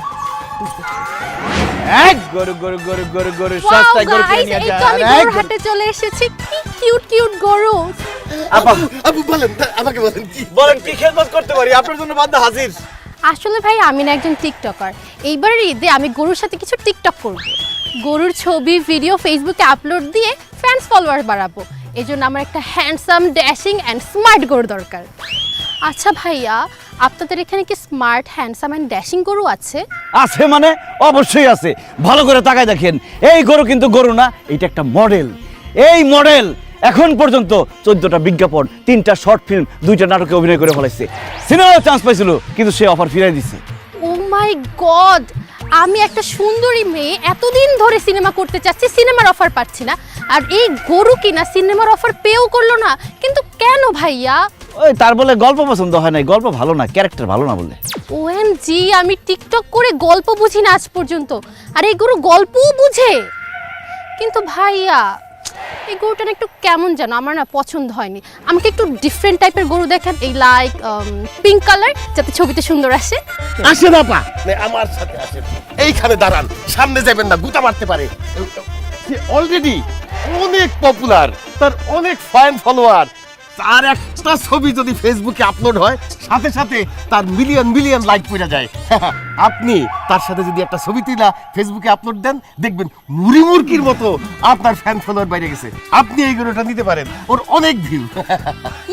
Speaker 1: এক গরু গরু গরু গরু গরু সস্তায় গরু কিনে নিয়ে যা।
Speaker 7: আমি গরুর হাটে চলে এসেছি, কি কিউট কিউট গরু।
Speaker 3: আপু বলেন, আমাকে বলেন কি
Speaker 1: বলেন কি খেদমত করতে পারি? আপনার জন্য বান্দা হাজির।
Speaker 7: আসলে ভাই আমি না একজন টিকটকার, এইবারের ঈদে আমি গরুর সাথে কিছু টিকটক করব। গরুর ছবি ভিডিও ফেসবুকে আপলোড দিয়ে ফ্যান্স ফলোয়ার বাড়াবো। এই জন্য আমার একটা হ্যান্ডসাম ড্যাশিং অ্যান্ড স্মার্ট গরু দরকার। আচ্ছা ভাইয়া, আপনাদের এখানে কি স্মার্ট হ্যান্ডসাম অ্যান্ড ড্যাশিং গরু আছে?
Speaker 1: আছে মানে অবশ্যই আছে। ভালো করে তাকায় দেখেন, এই গরু কিন্তু গরু না, এটা একটা মডেল। এই মডেল এখন পর্যন্ত 14টা বিজ্ঞাপন, 3টা শর্ট ফিল্ম, 2টা নাটকে অভিনয় করে ফেলাইছে। সিনেমার চান্স পাইছিল কিন্তু সে অফার ফিরাই দিছে।
Speaker 7: ও মাই গড, আমি একটা সুন্দরী মেয়ে এতদিন ধরে সিনেমা করতে চাচ্ছি, সিনেমার অফার পাচ্ছি না, আর এই গরু কিনা সিনেমার অফার পেও করলো না। কিন্তু কেন ভাইয়া?
Speaker 1: ওই তার বলে গল্প পছন্দ হয় নাই, গল্প ভালো না, ক্যারেক্টার ভালো না বলে।
Speaker 7: ওএমজি, আমি টিকটক করে গল্প বুঝি না আজ পর্যন্ত, আর এই গরু গল্পও বুঝে। কিন্তু ভাইয়া এই গরুটা না একটু কেমন যেন, আমার না পছন্দ হয়নি। আমাকে একটু ডিফারেন্ট টাইপের গরু দেখেন, এই লাইক পিঙ্ক কালার, যাতে ছবিতে সুন্দর আসে।
Speaker 3: আসে না পা, আমার সাথে আসেন, এইখানে দাঁড়ান, সামনে যাবেন না, গুতা মারতে পারে। অলরেডি অনেক পপুলার, তার অনেক ফ্যান ফলোয়ার। তার একটা ছবি যদি ফেসবুকে আপলোড হয়, সাথে সাথে তার মিলিয়ন মিলিয়ন লাইক পড়ে যায়। আপনি তার সাথে যদি একটা ছবি তুলা ফেসবুকে আপলোড দেন, দেখবেন মুড়ি মুরগির মতো আপনার ফ্যান ফলোয়ার বাইরে গেছে। আপনি এই গরুটা নিতে পারেন, ওর অনেক ভিউ।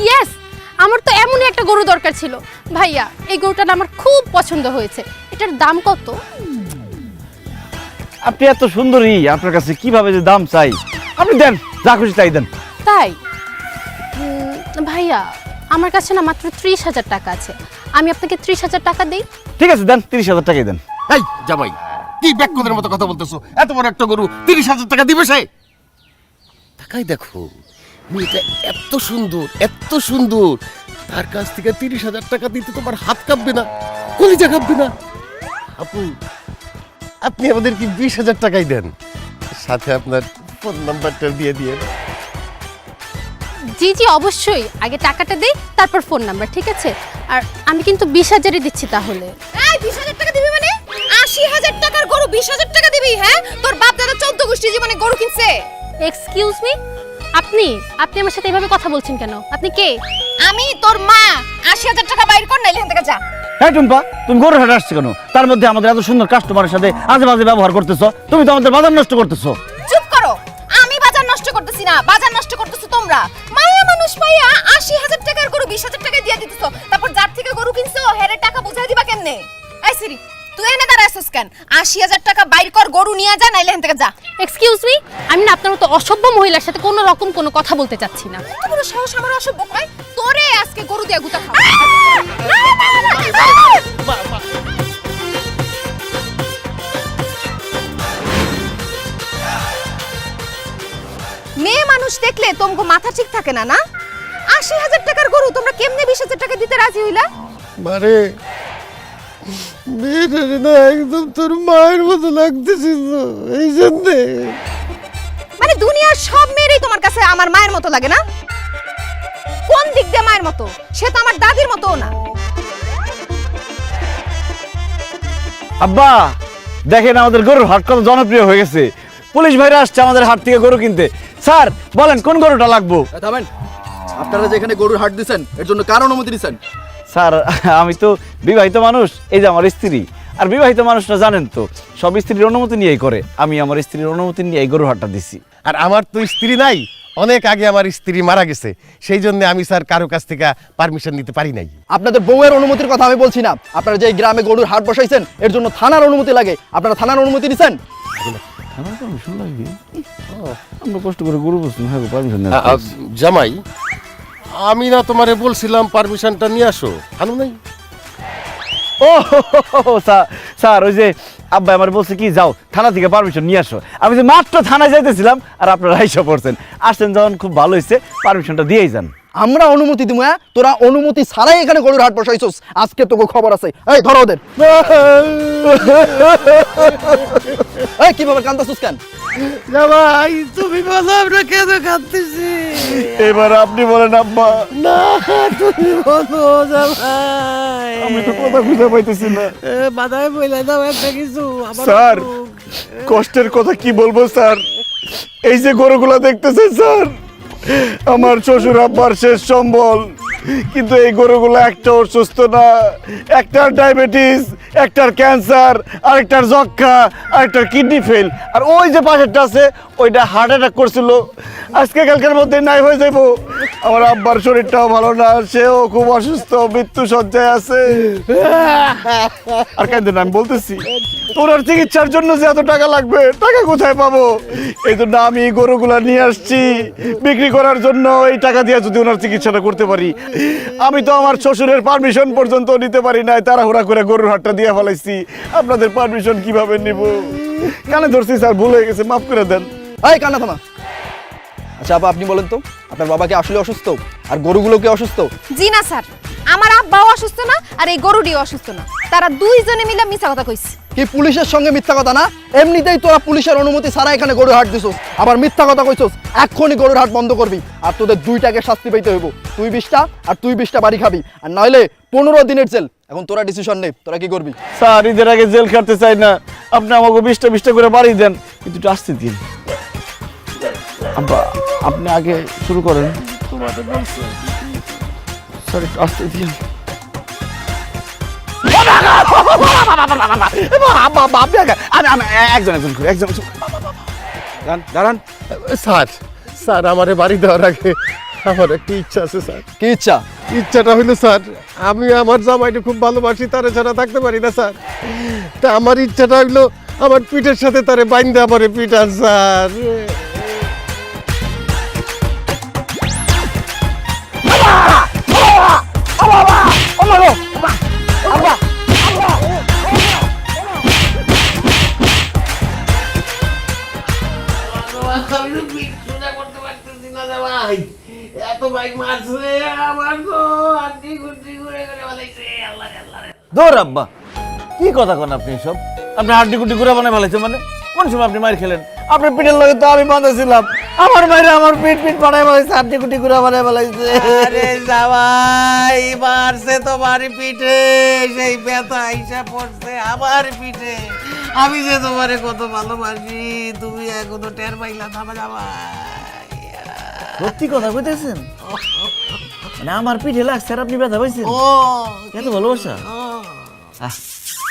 Speaker 7: ইয়েস, আমার তো এমনই একটা গরু দরকার ছিল। ভাইয়া এই গরুটা না আমার খুব পছন্দ হয়েছে। এটার দাম কত?
Speaker 1: আপনি এত সুন্দরী, আপনার কাছে কিভাবে যে দাম চাই? আপনি দেন, যা খুশি তাই দেন।
Speaker 7: তাই? ভাইয়া আমার কাছে না মাত্র 30,000 টাকা আছে, আমি আপনাকে 30,000 টাকা দিই।
Speaker 1: ঠিক আছে দেন, 30,000 টাকাই দেন।
Speaker 3: এই জামাই, কি ব্যাককদের মতো কথা বলতেছো? এত বড় একটা গরু 30,000 টাকা দিবে সে? টাকাই দেখো, মেয়েটা এত সুন্দর, এত সুন্দর, তার কাছ থেকে 30,000 টাকা দিতে তোমার হাত কাঁপবে না, কলিজা কাঁপবে না? আপু, আপনি আমাদের কি 20,000 টাকাই দেন, সাথে আপনার ফোন নাম্বারটা দিয়ে দিয়ে।
Speaker 7: জি জি অবশ্যই, আগে টাকাটা দেই তারপর ফোন নাম্বার, ঠিক আছে? আর আমি কিন্তু 20,000-ই দিচ্ছি তাহলে।
Speaker 4: এই 20,000 টাকা দিবি মানে? 80,000 টাকার গরু 20,000 টাকা দিবি? হ্যাঁ, তোর বাপ দাদা 14 গোষ্ঠী জীবনে গরু কিনছে।
Speaker 7: এক্সকিউজ মি, আপনি আমার সাথে এভাবে কথা বলছেন কেন? আপনি কে?
Speaker 4: আমি তোর মা। 80,000 টাকা বাইর কর, নাইলে এখান থেকে যা।
Speaker 1: হ্যাঁ টুম্পা, তুমি গরুর হাটে আসছো কেন? তার মধ্যে আমাদের এত সুন্দর কাস্টমারের সাথে আজে বাজে ব্যবহার করতেছো। তুমি তো আমাদের বাজার নষ্ট করতেছো।
Speaker 4: চুপ করো, আমি বাজার নষ্ট করতেছি না, বাজার নষ্ট করতেছো তোমরা। মায়া মানুষ পাইয়া 80,000 টাকার গরু 20,000 টাকা দিয়ে দিতেছো, তারপর যার থেকে গরু কিনছো হেরে টাকা বুঝাই দিবা কেমনে? এই সিরি, তুই এনে দাঁড়াইছিস কেন? 80,000 টাকা বাইর কর, গরু নিয়ে যা, নাইলে এখান থেকে যা।
Speaker 7: এক্সকিউজ মি, আমি না আপনার মতো অসভ্য মহিলার সাথে কোনো রকম কোনো কথা বলতে চাচ্ছি না।
Speaker 4: এত বড় সাহস আমার অসভ্য কয়? তোরে আজকে গরু দিয়ে গুতা খাও। মেয়ে মানুষ দেখলে তোমাকে মাথা ঠিক থাকে না, না? 80,000 টাকার গরু তোমরা কেমনে 20,000 টাকা দিতে রাজি হইলা?
Speaker 3: মারে, মেয়েটা না একদম তোর মায়ের মতো লাগতেছিল, এই জন্যে।
Speaker 4: মানে দুনিয়ার সব মেয়েরই তোমার কাছে আমার মায়ের মতো লাগে না? কোন দিক দিয়ে মায়ের মতো? সে তো আমার দাদির মতোও না।
Speaker 1: আব্বা দেখেন আমাদের গরুর হাট কত জনপ্রিয় হয়ে গেছে। পুলিশ ভাইরা আসছে আমাদের হাট থেকে গরু কিনতে। স্যার বলেন কোন গরুটা লাগবো?
Speaker 10: থামেন, আপনারা যে এখানে গরুর হাট দিচ্ছেন এর জন্য কার অনুমতি দিচ্ছেন?
Speaker 1: স্যার আমি তো বিবাহিত মানুষ, এই যে আমার স্ত্রী, আর বিবাহিত মানুষরা জানেন তো সব স্ত্রীর অনুমতি নিয়েই করে। আমি আমার স্ত্রীর অনুমতি নিয়ে এই গরুর হাটটা দিছি।
Speaker 3: আর আমার তো স্ত্রী নাই, অনেক আগে আমার স্ত্রী মারা গেছে, সেই জন্য আমি স্যার কারো কাছ থেকে পারমিশন নিতে পারি নাই।
Speaker 10: আপনাদের বউয়ের অনুমতির কথা আমি বলছি না, আপনারা যে এই গ্রামে গরুর হাট বসাইছেন এর জন্য থানার অনুমতি লাগে, আপনারা থানার অনুমতি দিচ্ছেন?
Speaker 1: আমরা কষ্ট করে গরু বসছি, হ্যাঁ পারমিশন
Speaker 3: জামাই, আমি না তোমারে বলছিলাম পারমিশনটা নিয়ে আসো, আনো নাই?
Speaker 1: ও স্যার, ওই যে আব্বা আমার বলছে কি যাও থানা থেকে পারমিশন নিয়ে আসো। আমি যে মাত্র থানায় যাইতেছিলাম আর আপনারা আইসা পড়ছেন। আসছেন যখন খুব ভালো হয়েছে, পারমিশনটা দিয়েই যান।
Speaker 10: আমরা অনুমতি দিমু, হ্যাঁ? তোরা অনুমতি ছাড়াই এখানে গরুর হাট বসাইছস, আজকে তোকে খবর আছে। এই ধরো ওদের। এই কি ব্যাপার, কান্দাছস কেন?
Speaker 8: জামাই তুমি বলো আমরা কেন কাঁদতেছি?
Speaker 1: এবার আপনি বলেন আব্বা।
Speaker 8: না তুমি বলো জামাই।
Speaker 1: আমি তো কথা খুঁজে পাইতেছি না
Speaker 8: বাধায় বইলা দাও একটা কিছু।
Speaker 1: স্যার, কষ্টের কথা কি বলবো স্যার। এই যে গরুগুলা দেখতেছেন স্যার, আমার শ্বশুর আব্বার শেষ সম্বল, কিন্তু এই গরুগুলো একটাও সুস্থ না। একটার ডায়াবেটিস, একটার ক্যান্সার, আরেকটার যক্ষা, আরেকটার কিডনি ফেল, আর ওই যে পাশেরটা আছে ওইটা হার্ট অ্যাটাক করছিল। আজকে কালকের মধ্যে নাই হয়ে যাব। আমার আব্বার শরীরটাও ভালো না, সেও খুব অসুস্থ, মৃত্যু সজ্জায় আছে। আর কেন আমি বলতেছি ওনার চিকিৎসার জন্য যে এত টাকা লাগবে, টাকা কোথায় পাবো? এই জন্য আমি এই গরুগুলা নিয়ে আসছি বিক্রি করার জন্য। এই টাকা দিয়ে যদি ওনার চিকিৎসাটা করতে পারি। আমি তো আমার শ্বশুরের পারমিশন পর্যন্ত নিতে পারি নাই, তাড়াহুড়া করে গরুর হাটটা দিয়ে ফেলাইছি। আপনাদের পারমিশন কিভাবে নিব? কানে ধরছি স্যার, ভুল হয়ে গেছে, মাফ করে দেন।
Speaker 10: এই কান্না থামা। আচ্ছা আপা, আপনি বলেন তো আপনার বাবা কি আসলে অসুস্থ আর গরুগুলো কি অসুস্থ?
Speaker 4: জি না স্যার, আমার আব্বাও অসুস্থ না আর এই গরুটিও অসুস্থ না। তারা দুইজনে মিলে মিথ্যা কথা কইছে।
Speaker 10: কি পুলিশের সঙ্গে মিথ্যা কথা না? এমনিতেই তোরা পুলিশের অনুমতি ছাড়া এখানে গরুর হাট দিছস, আবার মিথ্যা কথা কইছস। এক্ষুনি গরুর হাট বন্ধ করবি, আর তোদের দুইটাকে শাস্তি পাইতে হইব। তুই 20টা আর তুই 20টা বাড়ি খাবি, আর নইলে 15 দিনের জেল। এখন তোরা ডিসিশন নে, তোরা কি করবি?
Speaker 1: স্যার, ঈদের আগে জেল খাটতে চাই না। আপনি আমাকে 20টা করে বাড়ি দেন, কিন্তু একটু আসতে দিন। আব্বা, আপনি আগে শুরু করেন। স্যার, একটু আসতে দিন। দাঁড়ান।
Speaker 3: স্যার, স্যার আমারে বাড়ি দেওয়ার আগে আমার একটা ইচ্ছা আছে স্যার।
Speaker 10: কি ইচ্ছা?
Speaker 3: ইচ্ছাটা হইলো স্যার, আমি আমার জামাইকে খুব ভালোবাসি, তারে ছাড়া থাকতে পারি না স্যার। তা আমার ইচ্ছাটা হইলো আমার পিঠের সাথে তারে বাইন্দে আমারে পিঠান স্যার।
Speaker 1: দৌড় আব্বা, কি কথা কন আপনি সব? আপনি হাড্ডি কুটি ঘুরে বানায় ফেলাইছে মানে? কোন সময় আপনি মার খেলেন? আপনার পিঠের লগে তো আমি বাঁধা ছিলাম। আমার মায়ের আমার পিঠ বানায় ফেলাইছে, হাড্ডি কুটি ঘুরে বানায় ফেলাইছে।
Speaker 8: আরে জামাই মারছে তোমার পিঠে, সেই ব্যথা আইসা পড়ছে আমার পিঠে। আমি যে তোমারে কত ভালোবাসি, তুমি এখনো টের পাইলা না জামাই।
Speaker 1: সত্যি কথা কইতেছেন? মানে আমার পিঠে লাগছে আর আপনি ব্যথা পাইছেন?
Speaker 8: ও
Speaker 1: এত ভালোবাসা?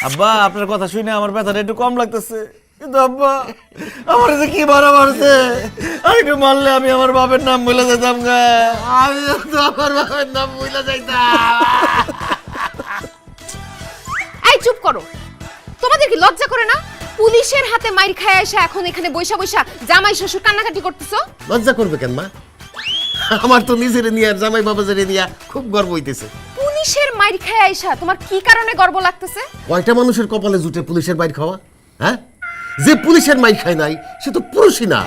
Speaker 1: আব্বা, আপনার কথা শুনে আমার ব্যথাটা একটু কম লাগতেছে, কিন্তু আব্বা আমার যে কি মারা মারছে, আর একটু মারলে আমি আমার বাপের নাম বলে যেতাম গা।
Speaker 8: আমি তো আমার বাবার নাম ভুলে যাইতাম।
Speaker 4: এই চুপ করো, তোমাদের কি লজ্জা করে না? পুলিশের হাতে মাইর খায় এসে এখন এখানে বৈশা বৈশা জামাই শ্বশুর কান্নাকাটি করতেছো।
Speaker 3: লজ্জা করবে কেন মা? আমার তো নিজের নিয়ে আর জামাই বাবাজের নিয়ে খুব গর্ব হইতেছে।
Speaker 4: পুলিশের মাইর খায় আইসা তোমার কি কারণে গর্ব লাগতেছে?
Speaker 3: কয়টা মানুষের কপালে জুটে পুলিশের মাইর খাওয়া? হ্যাঁ, যে পুলিশের মাইর খায় নাই সে তো পুরুষই না।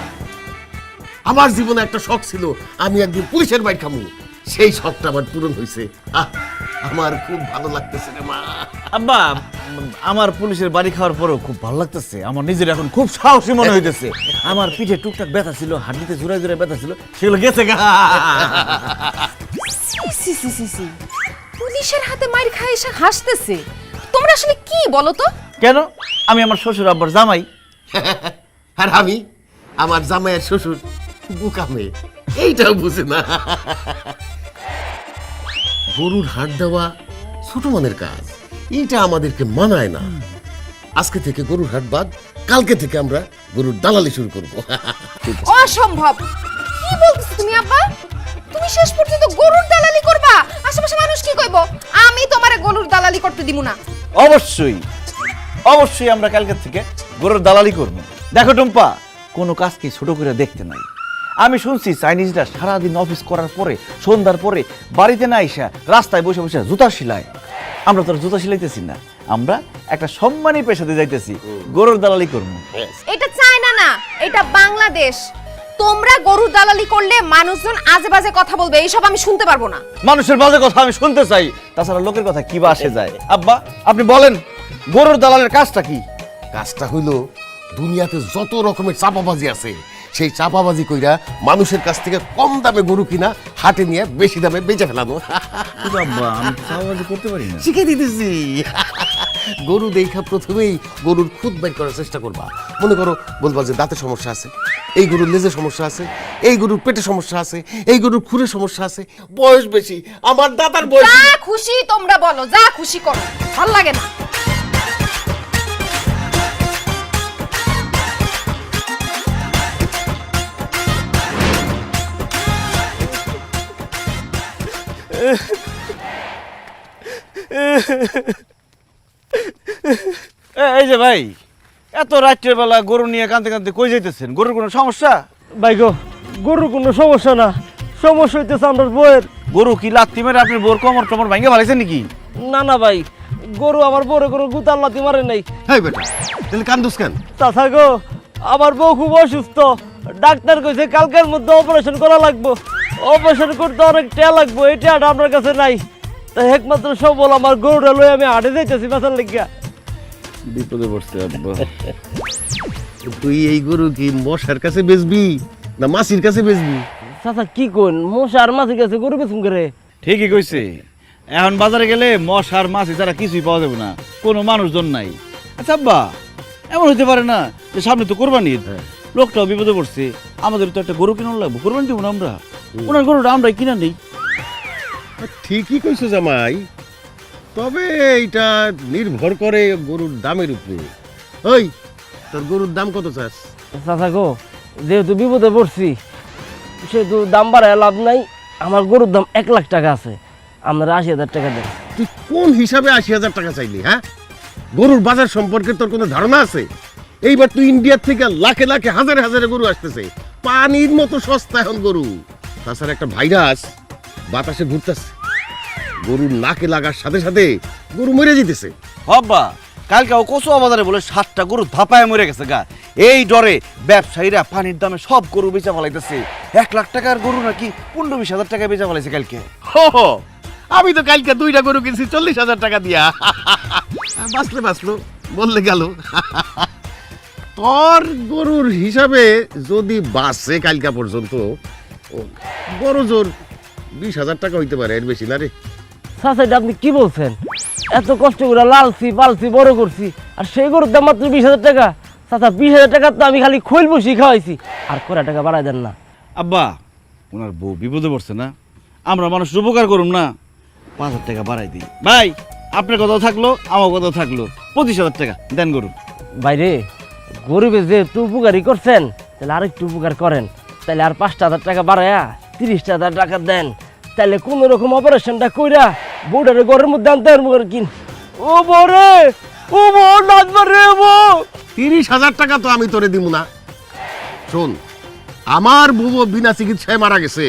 Speaker 3: আমার জীবনে একটা শখ ছিল আমি একদিন পুলিশের মাইর খামু, সেই শখটা আমার পূরণ হয়েছে। আমার খুব ভালো লাগতেছে রে মা।
Speaker 1: আব্বা, আমার পুলিশের বাড়ি খাওয়ার পরেও খুব ভালো লাগতেছে। আমার নিজের এখন খুব সাহসী মনে হইতেছে। আমার পিঠে টুকটাক ব্যথা ছিল, হাড্ডিতে জোড়ায় জোড়ায় ব্যথা ছিল, সেগুলো গেছে গা।
Speaker 4: পুলিশের হাতে মাইর খায় এসে হাসতেছে। তোমরা আসলে কি বলো তো?
Speaker 1: কেন? আমি আমার শ্বশুর আব্বার জামাই।
Speaker 3: আর আমি আমার জামাইয়ের শ্বশুর বুকা মেয়ে, এইটাও বুঝে না। গরুর হাট দেওয়া ছোট মনের কাজ, এইটা আমাদেরকে মানায় না। আজকে থেকে গরুর হাট বাদ, কালকে থেকে আমরা গরুর দালালি শুরু করবো।
Speaker 4: অসম্ভব! কি বলতেছো তুমি আব্বা? তুমি শেষ পর্যন্ত গরুর দালালি করবা? আশেপাশে মানুষ কি কইবো? আমি তোমারে গরুর দালালি করতে দিব না।
Speaker 1: অবশ্যই অবশ্যই আমরা কালকে থেকে গরুর দালালি করব। দেখো টুম্পা, কোনো কাজকে ছোট করে দেখতে নাই। আমি শুনছি চাইনিজরা সারাদিন অফিস করার পরে সন্ধ্যার পরে বাড়িতে না আইসা রাস্তায় বসে বসে জুতা সিলায়। আমরা তো আর জুতা সিলাইতেছি না, আমরা একটা সম্মানী পেশাতে যাইতেছি, গরুর দালালি করবো।
Speaker 4: এটা চায়না না, এটা বাংলাদেশ। তোমরা গরুর দালালি করলে মানুষজন আজে বাজে কথা বলবে, এইসব আমি শুনতে পারবো না।
Speaker 1: মানুষের বাজে কথা আমি শুনতে চাই, তাছাড়া লোকের কথা কি বা আসে যায়? আব্বা আপনি বলেন গরুর দালালের কাজটা কি?
Speaker 3: কাজটা হইল দুনিয়াতে যত রকমের চাপাবাজি আছে সেই চাপাবাজি কইরা মানুষের কাছ থেকে কম দামে গরু কিনা হাটে নিয়ে বেশি দামে বেচে ফেলানো।
Speaker 1: কিন্তু আব্বা আমি চাপাবাজি করতে পারি না।
Speaker 3: শিখে দিতেছি। গরু দেখা প্রথমেই গরুর খুদ বের করার চেষ্টা করবা। মনে করো বলবা যে দাঁতের সমস্যা আছে, এই গরুর লেজের সমস্যা আছে, এই গরুর পেটে সমস্যা আছে, এই গরুর খুরে সমস্যা আছে, বয়স বেশি, আমার দাদার বয়স।
Speaker 4: যা খুশি তোমরা বলো, যা খুশি করো, ভাল লাগে না।
Speaker 1: এই যে ভাই, এত রাত্রের বেলা গরু নিয়ে কাঁদতে কাঁদতে কই যাইতেছেন? গরুর কোনো সমস্যা?
Speaker 11: ভাই গো, গরুর কোনো সমস্যা না, সমস্যা হইতেছে আমার বউয়ের।
Speaker 1: গরু কি লাত্তি মেরে আপনি বোর কোমর টমর ভাঙে ফেলাইছেন নাকি?
Speaker 11: না না ভাই, গরু আমার বউরে কোনো গুতার লাথি মারে নাই।
Speaker 3: হ্যাঁ বেটা, তাহলে কান্দুস কেন?
Speaker 11: চাচা গো, আমার বউ খুব অসুস্থ, ডাক্তার কইছে কালকের মধ্যে অপারেশন করা লাগবো। অপারেশন করতে অনেক টাকা লাগবো, এই টাকাটা আপনার কাছে নাই। তাই একমাত্র সবল আমার গরুটা লই আমি হাটে যাইতেছি বেচার লাগিয়া।
Speaker 1: বিপদে পড়ছে আব্বা।
Speaker 3: তুই এই গরু কি মশার কাছে বেচবি না মাসির কাছে বেচবি?
Speaker 11: চাচা কি কোন, মশা আর মাছি গেছে গরু বেচুম করে।
Speaker 1: ঠিকই কইছে, এখন বাজারে গেলে মশা আর মাছ ছাড়া কিছুই পাওয়া যাবে না, কোনো মানুষজন নাই। আচ্ছা আব্বা, এমন হইতে পারে না যে সামনে তো কোরবানি ঈদ, লোকটাও বিপদে পড়ছে, আমাদের তো একটা গরু কিনা লাগবে, কোরবানি দিব না আমরা, ওনার গরুটা আমরা কিনা নেই।
Speaker 3: ঠিকই কইছো জামাই, তবে এইটা নির্ভর করে গরুর দামের উপরে। ওই তোর গরুর দাম কত চাস?
Speaker 11: চাচা গো, যেহেতু বিপদে পড়ছি সেহেতু দাম বাড়ায় লাভ নাই। আমার গরুর দাম 1 লাখ টাকা আছে, আপনারা 80,000 টাকা দেন।
Speaker 3: তুই কোন হিসাবে 80,000 টাকা চাইলি? হ্যাঁ, গরুর বাজার সম্পর্কে তোর কোনো ধারণা আছে? এইবার তুই ইন্ডিয়ার থেকে লাখে লাখে হাজারে হাজারে গরু আসতেছে, পানির মতো সস্তা এখন গরু। তাছাড়া একটা ভাইরাস বাতাসে ঘুরতেছে, গরুর নাকে লাগার সাথে সাথে গরু মরে যেতেছে।
Speaker 1: আব্বা কালকে ও কচুয়া বাজারে বলে 7টা গরু ধাপায় মরে গেছে গা। এই ডরে ব্যবসায়ীরা পানির দামে সব গরু বেচা ফেলাইতেছে। 1 লাখ টাকার গরু নাকি 15-20 টাকা বেচা ফেলাইছে কালকে।
Speaker 3: আমি তো কালকে 2টা গরু কিনছি 40,000 টাকা দিয়া। বাঁচলো বললে গেল। তোর গরুর হিসাবে যদি বাঁচে কালকা পর্যন্ত বড় জোর 20,000 টাকা হইতে পারে, এর বেশি না রে।
Speaker 11: চাচা এটা আপনি কি বলছেন? এত কষ্ট করে লালছি পালছি বড় করছি, আর সেই গরুর দাম মাত্র 20,000 টাকা। চাচা 20,000 টাকা তো আমি খালি খৈল বসি খাওয়াইছি, আর কড়া টাকা বাড়াই দেন না।
Speaker 1: আব্বা ওনার বউ বিপদে পড়ছে না, আমরা মানুষ উপকার করুম না, 5,000 টাকা বাড়াই দিই। ভাই আপনার কথা থাকলো, আমার কথা থাকলো, 25,000 টাকা দেন গরু।
Speaker 11: বাইরে গরিবে যেহেতু উপকারই করছেন, তাহলে আরেকটু উপকার করেন, তাহলে আর 5,000 টাকা বাড়ায়া 30,000 টাকা দেন, তাহলে কোন রকম অপারেশনটা কইরা বউটারে ঘরের মধ্যে আনতে পারবো আর কি। ও বরে, ও বউ নাচবার রে বউ।
Speaker 3: 30,000 টাকা তো আমি তোরে দিব না। শোন, আমার বউ বিনা চিকিৎসায় মারা গেছে,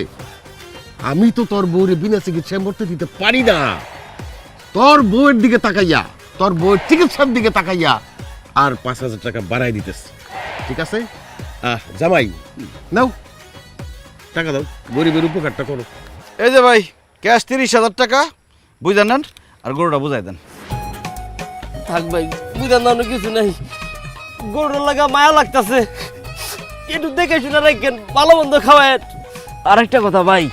Speaker 3: আমি তো তোর বউরে বিনা চিকিৎসায় মরতে দিতে পারি না। তোর বউয়ের দিকে তাকাইয়া, তোর বউয়ের চিকিৎসার দিকে তাকাইয়া আর 5,000 টাকা বাড়াই দিতেছে, ঠিক আছে? জামাই নাও টাকা দাও, গরিবের উপকারটা করো।
Speaker 1: এই যে ভাই ক্যাশ 30,000 টাকা বুঝান নেন, আর গরুটা বুঝাই দেন।
Speaker 11: থাক ভাই, বুঝার নাম কিছু নাই, গরুর লাগা মায়া লাগতেছে, একটু দেখে শুনে রাখেন, ভালো মন্দ খাওয়ায়। আর একটা কথা ভাই,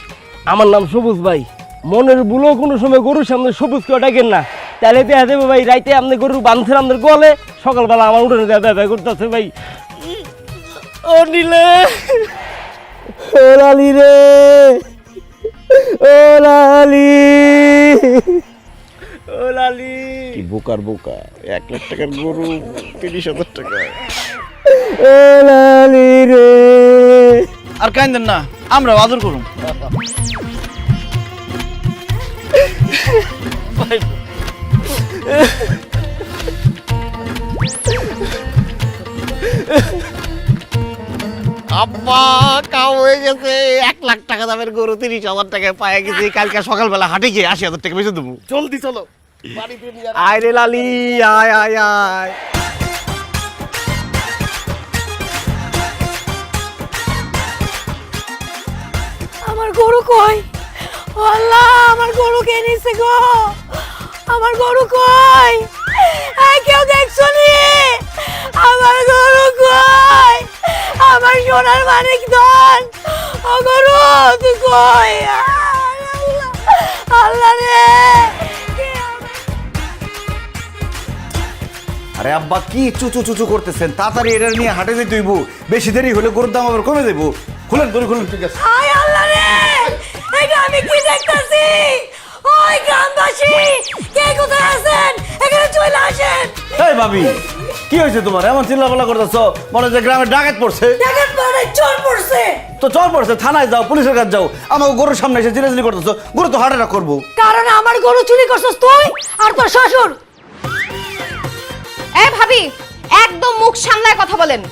Speaker 11: আমার নাম সবুজ ভাই, মনের ভুলও কোনো সময় গরুর সামনে সবুজ কেউ ডাকেন না, তাহলে দেখা দেবে ভাই রাইতে আপনি গরু বাঁধছেন আপনার গলে, সকালবেলা আমার উঠোনে দেওয়া ব্যবহার করতেছে ভাই। ও নীলে, ও লালি রে, ও লালি, ও লালি।
Speaker 3: কি বোকার বোকা, 1 লাখ টাকার গরু 30,000 টাকা।
Speaker 11: ও লালি রে।
Speaker 1: আর কাইন্দেন না, আমরা আদর করুম।
Speaker 8: আব্বা কাম হয়ে গেছে 1 লাখ টাকা দামের গরু 30,000 টাকায় পায়ে গেছি কালকে সকালবেলা হাটে গিয়ে 80,000 টাকা বেচে দেবো
Speaker 3: জলদি চলো বাড়িতে নিয়ে
Speaker 8: আয় রে লালি আয় আয় আয়
Speaker 2: আমার গরু কই? ও আল্লাহ, আমার গরু কে নিছে গো? আমার গরু কই? এই কেউ দেখছো নি? আমার গরু কই? আমার সোনার মানিক ধন, ও গরু তুই কই? আল্লাহ, আল্লাহ রে, কে আমার-
Speaker 1: আরে আব্বা কি চুচু চুচু করতেছেন? তাড়াতাড়ি এটা নিয়ে হাটে যেতে হইব, বেশি দেরি হলে গরুর দাম আবার কমে দেবো। খুলেন দড়ি খুলেন। ঠিক আছে।
Speaker 2: আয় আল্লাহ রে, এটা আমি কি দেখতাছি? ওই গ্রামবাসী, কে কোথায় আছেন? এখানে চলে আসেন।
Speaker 1: এই ভাবি, কি হয়েছে তোমার? এমন চিল্লাপাল্লা করতেছো, মনে হচ্ছে গ্রামে ডাকাত পড়ছে।
Speaker 2: দেখেন পরে চোর পড়ছে।
Speaker 1: তো চল পড়ছে, থানায় যাও, পুলিশের কাছে যাও। আমাকে গরুর সামনে এসে চিল্লাচিল্লি করতেছো, গরু তো হাটে করবো।
Speaker 2: কারণ আমার গরু চুরি করছস তুই আর তোর শ্বশুর।
Speaker 4: এ ভাবি, একদম মুখ সামলায় কথা বলেন।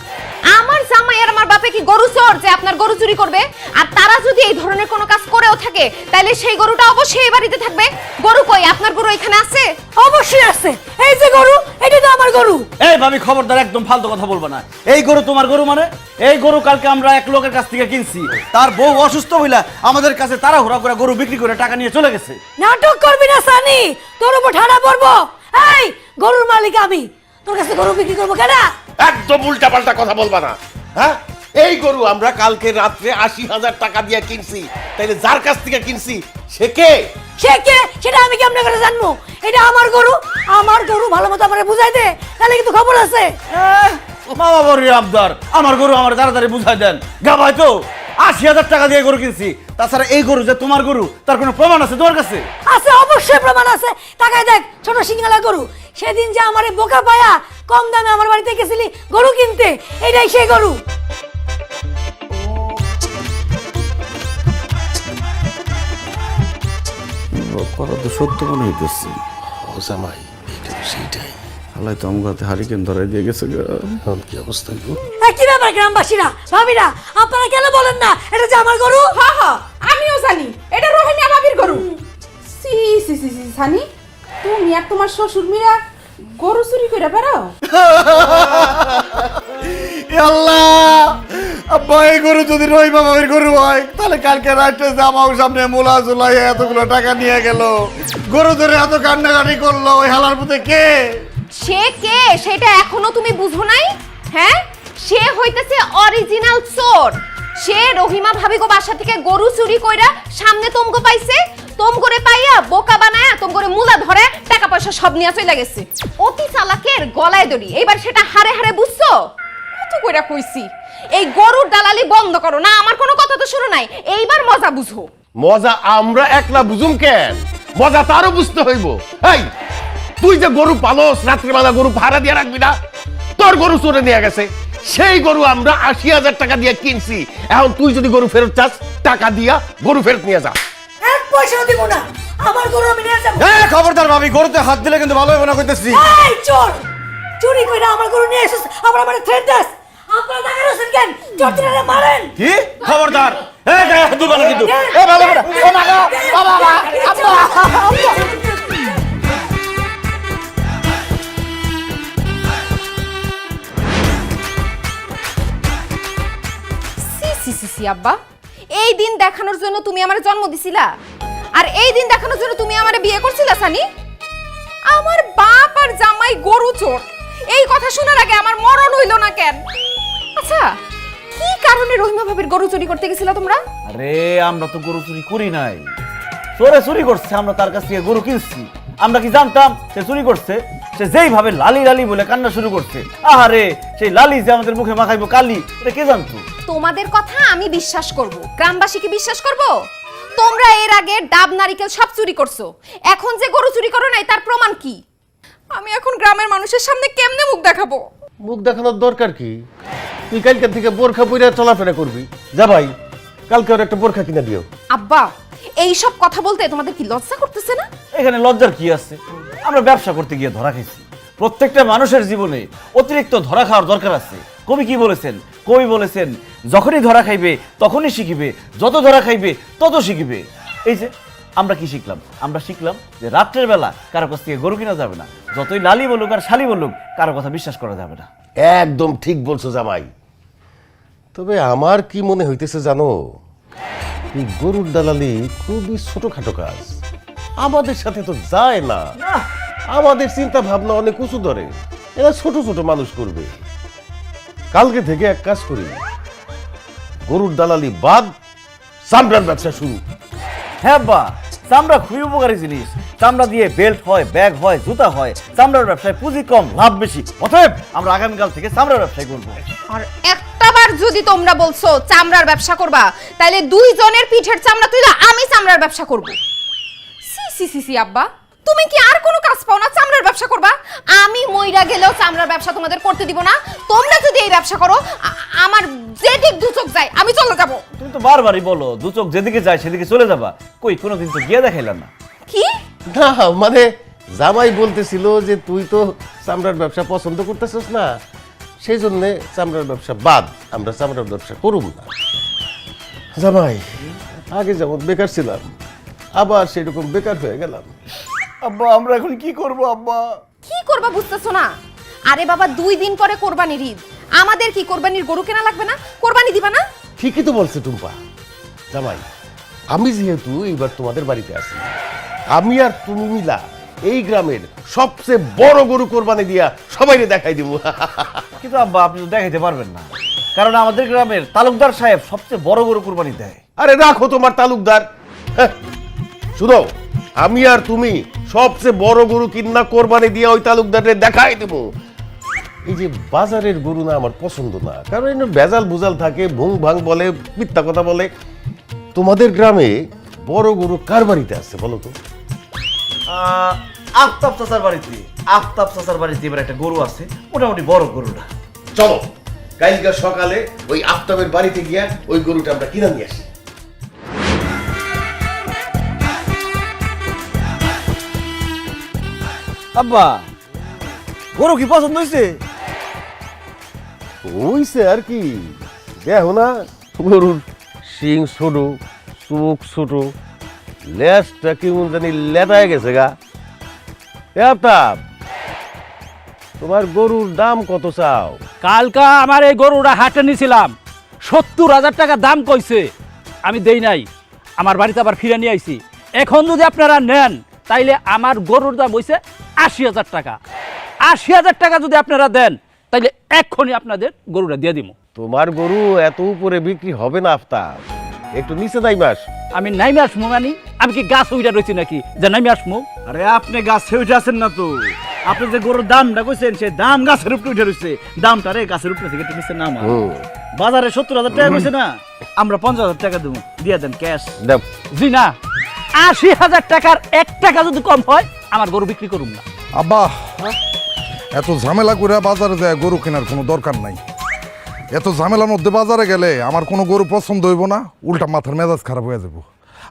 Speaker 4: আমার জামাই আর আমার বাপে কি গরু চোর যে আপনার গরু চুরি করবে? আর তারা যদি এই ধরনের কোনো কাজ করেও থাকে তাহলে সেই গরুটা অবশ্যই এই বাড়িতে থাকবে। গরু কই? আপনার গরু এখানে আছে?
Speaker 2: অবশ্যই আছে। এই যে গরু, এটা তো আমার গরু।
Speaker 1: এই ভাবি খবরদার, একদম ফালতু কথা বলবো না। এই গরু তোমার গরু মানে? এই গরু কালকে আমরা এক লোকের কাছ থেকে কিনছি, তার বউ অসুস্থ হইলা আমাদের কাছে তাড়াহুড়া করে গরু বিক্রি করে টাকা নিয়ে চলে গেছে।
Speaker 2: নাটক করবি না সানি, তোর উপর ঠাড়া পড়বো। এই গরুর মালিক আমি, তোর কাছে গরু বিক্রি করবো কেন?
Speaker 3: একদম উল্টাপাল্টা কথা বলবা না। হ্যাঁ, এই গরু আমরা কালকে রাত্রে 80,000 টাকা দিয়ে কিনছি, তাইলে যার কাছ থেকে কিনছি সে কে?
Speaker 2: সে কে সেটা আমি কেমনে করে জানবো? এটা আমার গরু, আমার গরু ভালো মতো আমারে বুঝাই দে, তাহলে কিন্তু খবর আছে।
Speaker 1: মামা বড় আবদার, আমার গরু আমার তাড়াতাড়ি বুঝাই দেন। গা ভাই তো 80,000 টাকা দিয়ে গরু কিনছি, তাছাড়া এই গরু যে তোমার গরু তার কোনো প্রমাণ আছে তোমার কাছে?
Speaker 2: আছে, অবশ্যই প্রমাণ আছে। তাকায় দেখ, ছোট সিংহালা গরু। সেদিন যে আমারে বোকা পায়া কম দামে আমার বাড়িতে গেছিলি গরু কিনতে, এটাই সেই গরু।
Speaker 1: কথা তো সত্য মনে হইতেছে।
Speaker 3: ও জামাই, এটা তো সেইটাই।
Speaker 1: হালাই তো আমার হাতে হারিকেন ধরাই দিয়ে গেছে।
Speaker 3: এখন কি অবস্থা গো?
Speaker 2: কি ব্যাপার গ্রামবাসীরা, ভাবিরা, আপনারা কেন বলেন না এটা যে আমার গরু?
Speaker 6: হ্যাঁ হ্যাঁ, আমিও জানি এটা রোহিণী ভাবির গরু। সি সি সি সি সানি, তুমি আর তোমার শ্বশুর মিরা গরু চুরি করে বেড়াও?
Speaker 1: আল্লাহ, আব্বা এই গরু যদি রহিমা বাবির গরু হয় তাহলে কালকে রাত্রে জামাও সামনে মোলা জুলাই এতগুলো টাকা নিয়ে গেল, গরু ধরে এত কান্নাকাটি করলো, ওই হালার পুতে কে?
Speaker 4: সে কে সেটা এখনো তুমি বুঝো নাই? হ্যাঁ, সে হইতেছে অরিজিনাল চোর। সে রহিমা ভাবিগো বাসা থেকে গরু চুরি কইরা সামনে তোমগো পাইছে, তোমগোরে পাইয়া বোকা বানায়া তোমগোরে মুলা ধরে টাকা পয়সা সব নিয়ে চলে গেছে। অতি চালাকের গলায় দড়ি, এইবার সেটা হারে হারে বুঝছো? কত কইরা কইছি এই গরুর দালালি বন্ধ করো না, আমার কোনো কথা তো শুরু নাই, এইবার মজা বুঝো।
Speaker 3: মজা আমরা একলা বুঝুম কেন? মজা তারও বুঝতে হইব। এই তুই যে গরু পালস, রাত্রিবেলা গরু ভাড়া দিয়ে রাখবি না? তোর গরু চোরে নিয়ে গেছে, সেই গরু আমরা 80,000 টাকা দিয়ে কিনছি। এখন তুই যদি গরু ফেরত চাস, টাকা দিয়া গরু ফেরত নিয়ে যা।
Speaker 2: এক পয়সাও দিব না, আমার গরু আমি নিয়ে যাবো।
Speaker 1: খবরদার ভাবি, গরুতে হাত দিলে কিন্তু ভালো হবে না কইতেছি।
Speaker 2: এই চোর, চুরি কইরা আমার গরু নিয়ে এসেছিস, আবার আমারে থ্রেট দাস। আপনারা টাকা রয়েছেন কেন? চোরটিরা মারেন।
Speaker 1: কি খবরদার? এই গায়ে হাত দিবা না কিন্তু। এ ভালো করে, ও মা গো, ও বাবা, আব্বা।
Speaker 4: সি সি সি সি আব্বা, এই দিন দেখানোর জন্য তুমি আমার জন্ম দিছিলা, আর এই দিন দেখানোর জন্য তুমি আমারে বিয়ে করছিলা সানি? আমার বাপ আর জামাই গরু চোর, এই কথা শোনার আগে আমার মরণ হইল না কেন? আচ্ছা, কি কারণে রহিমা ভাবির গরু চুরি করতে গেছিলা তোমরা?
Speaker 1: আরে আমরা তো গরু চুরি করি নাই, চোরে চুরি করছে, আমরা তার কাছ থেকে গরু কিনছি। আমরা কি জানতাম সে চুরি করছে? সে যেইভাবে লালি লালি বলে কান্না শুরু করছে, আহারে সেই লালি যে আমাদের মুখে মাখাইবো কালি, এটা কে জানতো?
Speaker 4: তোমাদের কথা আমি বিশ্বাস করব, গ্রামবাসী কি বিশ্বাস করব? তোমরা এর আগে ডাব নারিকেল সব চুরি করছো, এখন যে গরু চুরি করো নাই তার প্রমাণ কি? আমি এখন গ্রামের মানুষের সামনে কেমনে মুখ দেখাবো?
Speaker 3: মুখ দেখানোর দরকার কি? তুই কালকে থেকে বোরখা পরে চলাফেরা করবি। যা ভাই, কালকে ওর একটা বোরখা কিনে দিও।
Speaker 4: আব্বা, এই সব কথা বলতে তোমাদের কি লজ্জা করতেছে না?
Speaker 1: এখানে লজ্জার কি আছে? আমরা ব্যবসা করতে গিয়ে ধরা খাইছি। প্রত্যেকটা মানুষের জীবনে অতিরিক্ত ধরা খাওয়ার দরকার আছে। কবি কি বলেছেন? কবি বলেছেন যখনই ধরা খাইবে তখনই শিখিবে, যত ধরা খাইবে তত শিখিবে। এই যে আমরা কি শিখলাম? আমরা শিখলাম যে রাত্রের বেলা কারো কাছ থেকে গরু কিনা যাবে না, যতই লালি বলুক আর শালি বলুক কারো কথা বিশ্বাস করা যাবে না।
Speaker 3: একদম ঠিক বলছো জামাই। তবে আমার কি মনে হইতেছে জানো, এই গরুর দালালি খুবই ছোটখাটো কাজ, আমাদের সাথে তো যায় না। আমাদের চিন্তা ভাবনা অনেক উঁচু ধরে, এরা ছোট ছোট মানুষ করবে। কালকে থেকে এক কাজ করি, গরুর দালালি বাদ, চামড়ার ব্যবসা শুরু।
Speaker 1: হ্যাঁ বা, চামড়া খুবই উপকারী জিনিস। চামড়া দিয়ে বেল্ট হয়, ব্যাগ হয়, জুতা হয়। চামড়ার ব্যবসায় পুঁজি কম, লাভ বেশি। অতএব আমরা আগামীকাল থেকে চামড়ার ব্যবসায় করবো।
Speaker 4: আর একটাবার যদি তোমরা বলছো চামড়ার ব্যবসা করবা, তাহলে 2 জনের পিঠের চামড়া তুইলা আমি চামড়ার ব্যবসা করব। সি সি সি সি আব্বা, তুমি কি আর কোনো কাজ পাও না চামড়ার ব্যবসা করবা? আমি মইরা গেলেও চামড়ার ব্যবসা তোমাদের করতে দিব না। তোমরা যদি এই ব্যবসা করো, আমার যেদিক দু চোখ যায় আমি চলে যাব।
Speaker 1: তুমি তো বারবারই বলো দু চোখ যেদিকে যায় সেদিকে চলে যাবা, কই কোনোদিন তো গিয়ে দেখাইলাম না।
Speaker 4: কি
Speaker 3: না মানে জামাই বলতেছিল যে তুই তো চামড়ার ব্যবসা পছন্দ করতেছিস না, সেই জন্য চামড়ার ব্যবসা বাদ, আমরা চামড়ার ব্যবসা করুম না। জামাই, আগে যেমন বেকার ছিলাম আবার সেরকম বেকার হয়ে গেলাম।
Speaker 1: আব্বা আমরা এখন কি করব? আব্বা
Speaker 4: কি করবা বুঝতেছো না? আরে বাবা 2 দিন পরে কোরবানির ঈদ, আমাদের কি কোরবানির গরু কেনা লাগবে না? কোরবানি দিবা না?
Speaker 3: ঠিকই তো বলছে টুম্পা। জামাই, আমি যেহেতু এইবার তোমাদের বাড়িতে আছি, আমি আর তুমি মিলা এই গ্রামের সবচেয়ে বড় গরু কোরবানি দিয়া সবাইকে দেখাই দিব।
Speaker 1: কিন্তু আব্বা আপনি তো দেখাইতে পারবেন না, কারণ আমাদের গ্রামের তালুকদার সাহেব সবচেয়ে বড় গরু কুরবানি দেয়।
Speaker 3: আরে রাখো তোমার তালুকদার, শুনো আমি আর তুমি সবচেয়ে বড় গরু কিন্না কোরবানি দিয়ে ওই তালুকদারে দেখাই দেব। এই যে বাজারের গরু না আমার পছন্দ না, কারণ এর ভেজাল বুজাল থাকে, ভুং ভাং বলে, মিথ্যা কথা বলে। তোমাদের গ্রামে বড় গরু কার বাড়িতে আছে বলো তো?
Speaker 1: আফতাব চাচার বাড়িতে। আফতাব চাচার বাড়িতে এবার একটা গরু আছে, মোটামুটি বড় গরুটা।
Speaker 3: চলো কালকে সকালে ওই আফতাবের বাড়িতে গিয়া ওই গরুটা আমরা কিনে নিয়ে আসি।
Speaker 1: আব্বা গরু কি পছন্দ হয়েছে?
Speaker 3: হইছে আর কি, দেখো না গরুর শিং ছোট, চোখ ছোট, লেজটা কেমন জানি লেদায় গেছে গা। এ আফতাব, তোমার গরুর দাম কত চাও?
Speaker 11: কালকা আমার এই গরুটা হাটে নিয়েছিলাম, 70,000 টাকা দাম কইছে, আমি দেই নাই। আমার বাড়িতে আবার ফিরে নিয়ে আইছি। এখন যদি আপনারা নেন তাইলে আমার গরুর দাম হইছে 80,000 টাকা। 80,000 টাকা যদি আপনারা দেন তাইলে এক্ষুনি আপনাদের গরুটা দিয়ে দিব।
Speaker 3: তোমার গরু এত উপরে বিক্রি হবে না আফতাব, একটু নিচে নাই মাস।
Speaker 11: আমি নাইমে আসমু মানে? আমি কি গাছ উইটা রয়েছি নাকি যে নাইমে আসমু?
Speaker 1: আরে আপনি গাছে উঠে আছেন না তো, আপনি যে গরুর দামটা কইছেন সে দাম গাছের উপরে উঠে রয়েছে। দামটা রে গাছের উপরে থেকে একটু নিচে নামা। বাজারে 70,000 টাকা কইছে না, আমরা 50,000 টাকা দেবো, দিয়ে দেন ক্যাশ।
Speaker 3: দেব
Speaker 11: জি না, 80,000 টাকার 1 টাকা যদি কম হয় আমার গরু বিক্রি করুন না।
Speaker 12: আব্বা, এত ঝামেলা করে বাজারে যায় গরু কেনার কোনো দরকার নাই। এত ঝামেলার মধ্যে বাজারে গেলে আমার কোনো গরু পছন্দ হইব না, উল্টা মাথার মেজাজ খারাপ হয়ে যাব।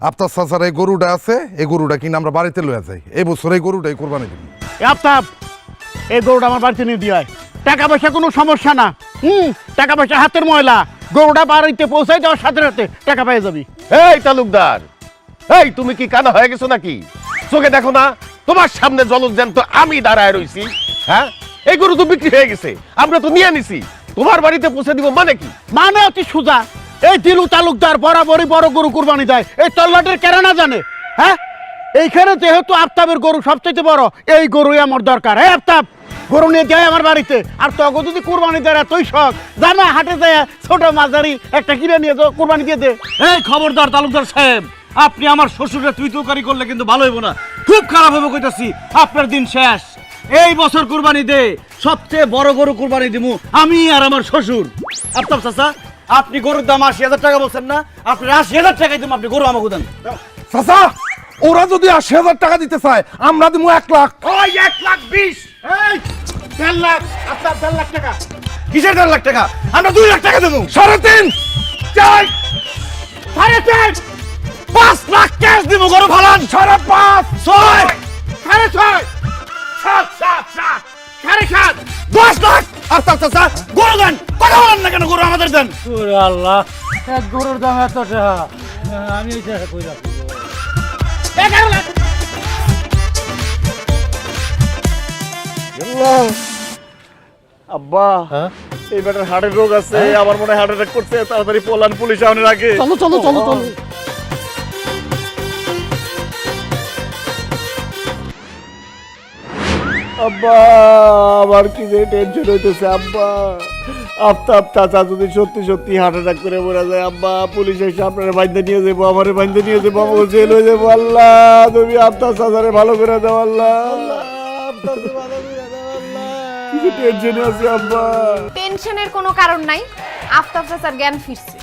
Speaker 12: আপনার চাচার এই গরুটা আছে, এই গরুটা কিনে আমরা বাড়িতে লইয়া যাই, এই বছর এই গরুটাই কোরবানি দিব।
Speaker 13: আফতাব, এই গরুটা আমার বাড়িতে নিয়ে দিয়ে টাকা পয়সা কোনো সমস্যা না। টাকা পয়সা হাতের ময়লা, গরুটা বাড়িতে পৌঁছাই দেওয়ার সাথে সাথে টাকা পেয়ে যাবি।
Speaker 3: এই তালুকদার, এই তুমি কি কানা হয়ে গেছো নাকি? চোখে দেখো না তোমার সামনে জলজ্যান্ত আমি দাঁড়ায় রইছি? হ্যাঁ, এই গরু তো বিক্রি হয়ে গেছে, আমরা তো নিয়ে নিছি, তোমার বাড়িতে পৌঁছে দিব মানে কি?
Speaker 13: মানে অতি সোজা, এই দিলু তালুকদার বরাবরই বড় গরু কুরবানি দেয়, এই তল্লাটের কেরা না জানে? হ্যাঁ, এইখানে যেহেতু আফতাবের গরু সবচেয়ে বড়, এই গরুই আমার দরকার। এই আফতাব, গরু নিয়ে যায় আমার বাড়িতে। আর তখন যদি কুরবানি দেয় এতই শখ, জানা হাটে যায় ছোট মাঝারি একটা কিনে নিয়ে যাও, কুরবানি দিয়ে দে।
Speaker 1: এই খবরদার তালুকদার সাহেব, আপনি আমার শ্বশুরে তুই তুকারি করলে কিন্তু ভালো হইব না, খুব খারাপ হবে কইতাছি। আপনার দিন শেষ। এই বছর কুরবানি দে সবচেয়ে বড় গরু কুরবানি দিমু আমি আর আমার শ্বশুর। আফতাব চাচা, আপনি গরুর দাম 80,000 টাকা বলছেন না, আপনি 80,000 টাকাই দিমু, আপনি গরু আমাকে দেন।
Speaker 12: চাচা, ওরা যদি 80,000 টাকা দিতে চায় আমরা দিব 1 লাখ।
Speaker 13: ওই 1,20,000, এই 1.5 লাখ, আফতাব 1.5 লাখ টাকা।
Speaker 1: কিসের 1.5 লাখ টাকা? আমরা 2 লাখ টাকা দেবো।
Speaker 12: 3.5,
Speaker 13: 4, 4.5,
Speaker 1: 5 লাখ ক্যাশ দিব, গরু ফালান।
Speaker 12: 5.5,
Speaker 1: 6,
Speaker 13: 6.5, 7, 7, 7, 7.5,
Speaker 1: 10 লাখ।
Speaker 13: আফতাব চাচা গরু দেন, কথা বলেন না কেন? গরু আমাদের দেন।
Speaker 11: ওরে আল্লাহ, এক গরুর দাম এত টাকা, আমি এই টাকা কই রাখবো?
Speaker 1: আব্বা এই বেটার হার্টের রোগ আছে, আমার মনে হয় হার্ট অ্যাটাক করছে। তাড়াতাড়ি পোলান, পুলিশ আউনের আগে।
Speaker 10: চলো চলো চলো চলো।
Speaker 1: আব্বা আমার কি যে টেনশন হইতেছে আব্বা। আফতাব চাচা যদি সত্যি সত্যি হার্ট অ্যাটাক করে মরে যায় আব্বা, পুলিশ এসে আপনারা বাইন্দা নিয়ে যাবো, আমারে বাইন্দা নিয়ে যাবো, আমাকে জেল হয়ে যাবো। আল্লাহ তুমি আফতাব চাচারে ভালো করে দাও আল্লাহ। কিছু টেনশনে আছে আব্বা।
Speaker 4: টেনশনের কোনো কারণ নাই, আফতাব চাচার জ্ঞান ফিরছে।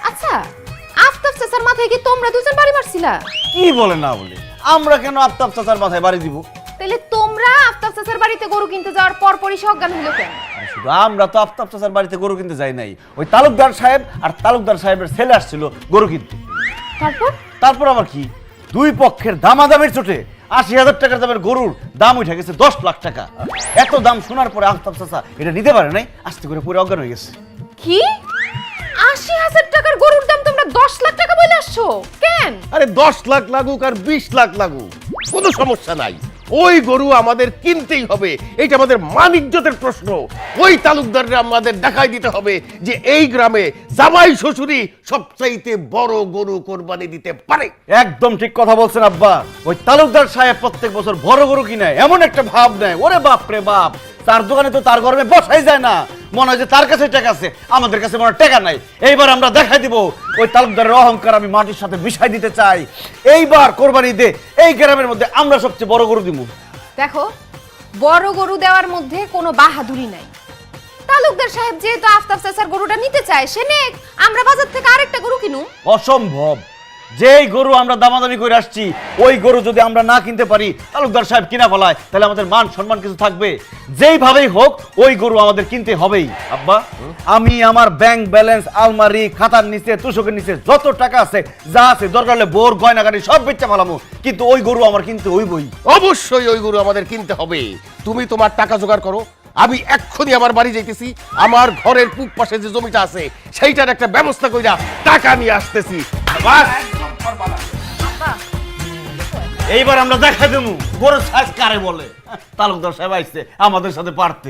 Speaker 4: আচ্ছা, আফতাব চাচার মাথায় কি তোমরা দুজন বাড়ি মারছিলা?
Speaker 1: কি বলে না বলে, আমরা কেন আফতাব চাচার মাথায় বাড়ি দিব?
Speaker 4: তাহলে তোমরা আফতাব চাচার বাড়িতে গরু কিনতে যাওয়ার পরপরই সজ্ঞান হলো কেন?
Speaker 1: শুধু আমরা তো আফতাব চাচার বাড়িতে গরু কিনতে যাই নাই, ওই তালুকদার সাহেব আর তালুকদার সাহেবের ছেলে আসছিল গরু কিনতে। তারপর আবার কি, দুই পক্ষের দামাদামির চোটে ৮০,০০০ টাকার দামের গরুর দাম উঠে গেছে ১০ লাখ টাকা। এত দাম শোনার পরে আফতাব চাচা এটা নিতে পারে নাই, আস্তে করে পুরো অজ্ঞান হয়ে গেছে।
Speaker 4: কি ৮০,০০০ টাকার গরুর দাম তোমরা ১০ লাখ টাকা বলে আসছো কেন?
Speaker 3: আরে ১০ লাখ লাগুক আর ২০ লাখ লাগুক, কোনো সমস্যা নাই। ওই গরু আমাদের কিনতেই হবে, এটা আমাদের মান ইজ্জতের প্রশ্ন। ওই তালুকদাররা আমাদের দেখাই দিতে হবে যে এই গ্রামে জামাই শ্বশুরই সবচাইতে বড় গরু কোরবানি দিতে পারে।
Speaker 1: একদম ঠিক কথা বলছেন আব্বা। ওই তালুকদার সাহেব প্রত্যেক বছর বড় গরু কিনে এমন একটা ভাব নেয়, ওরে বাপ রে বাপ, তার দোকানে তো তার গরমে বসাই যায় না, মনে হয় যে তার কাছে টাকা আছে, আমাদের কাছে মনে হয় টাকা নাই। এইবার আমরা দেখাই দিব ওই তালুকদারের অহংকার আমি মাটির সাথে মিশাই দিতে চাই। এইবার কোরবানি দে এই গ্রামের মধ্যে আমরা সবচেয়ে বড় গরু দিব।
Speaker 4: দেখো, বড় গরু দেওয়ার মধ্যে কোনো বাহাদুরি নাই। তালুকদার সাহেব যেহেতু আফতাব চাচার গরুটা নিতে চায়, সে নেক, আমরা বাজার থেকে আরেকটা গরু কিনু।
Speaker 1: অসম্ভব, যেই গরু আমরা দামাদামি করে আসছি ওই গরু যদি আমরা না কিনতে পারি, তালুকদার সাহেব কিনা ফেলায়, তাহলে আমাদের মান সম্মান কিছু থাকবে? যেইভাবেই হোক ওই গরু আমাদের কিনতে হবেই। আব্বা, আমি আমার ব্যাংক ব্যালেন্স, আলমারি, খাতার নিচে, তুষকের নিচে যত টাকা আছে, যা আছে, দরকার হলে বোর গয়নাগাড়ি সব বেচে ফেলামো, কিন্তু ওই গরু আমার কিনতে হইবই।
Speaker 3: অবশ্যই ওই গরু আমাদের কিনতে হবে। তুমি তোমার টাকা জোগাড় করো, আমি এক্ষুনি আমার বাড়ি যাইতেছি, আমার ঘরের পূব পাশে যে জমিটা আছে সেইটার একটা ব্যবস্থা কইরা টাকা নিয়ে আসতেছি। বাস,
Speaker 1: এইবার আমরা দেখাই দেবো গরুর সাইজ কারে বলে। তালুকদার সাহেব আইছে আমাদের সাথে পারতে।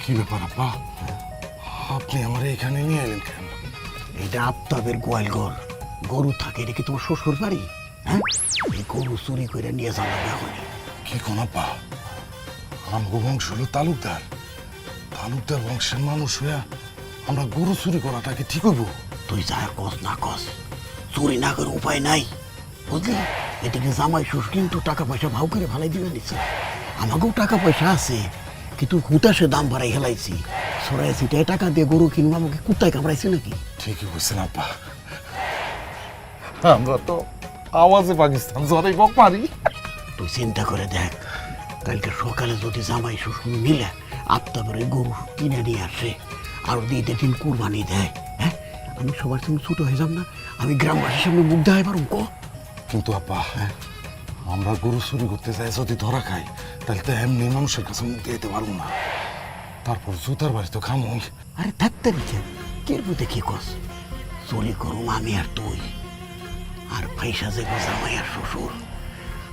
Speaker 12: কি ব্যাপার আব্বা, আপনি আমার এখানে নিয়ে এলেন কেন?
Speaker 13: এটা আফতাবের গোয়াল ঘর, গরু থাকে, এটা কি তোমার শ্বশুর বাড়ি? হ্যাঁ, এই গরু চুরি করে নিয়ে যাওয়া এখন।
Speaker 12: কি কোন আব্বা, আমগো বংশ হলো তালুকদার, তালুকদার বংশের মানুষ হইয়া আমরা গরু চুরি করাটাকে ঠিক হইব?
Speaker 13: তুই যা কস না কস, চুরি না করে উপায় নাই, বুঝলি? এদিকে জামাই শ্বশুর কিন্তু টাকা পয়সা ভাও করে ভালাই দিবে নিচ্ছে। আমাকেও টাকা পয়সা আছে, কিন্তু হুতাশে দাম বাড়াই হেলাইছি, সরাইছি, টাকা দিয়ে গরু কিনবো, আমাকে কুত্তায় কামড়াইছে নাকি?
Speaker 12: ঠিকই বলছেন আব্বা, আমরা তো আওয়াজে পাকিস্তান জরাই বক মারি।
Speaker 13: তুই চিন্তা করে দেখ, কালকে সকালে যদি জামাই শ্বশুর মিলে আফতাবের গরু কিনে নিয়ে আসে আর ঈদের দিন কুরবানি দেয়, হ্যাঁ, আমি সবার সঙ্গে ছোট হয়ে যাব না? আমি গ্রামবাসীর সামনে মুখ দেখাই পারুম ক?
Speaker 12: কিন্তু আব্বা, আমরা গরু চুরি করতে যাই যদি ধরা খাই, তাহলে তো এমনি মানুষের কাছে মুখ দিতে পারবো না, তারপর জুতার বাড়ি তো খাম হই।
Speaker 13: আরে ডাক্তারি কে বুঝে কি কস? চুরি করুম আমি আর তুই, আর পয়সা যে জামাই আর শ্বশুর,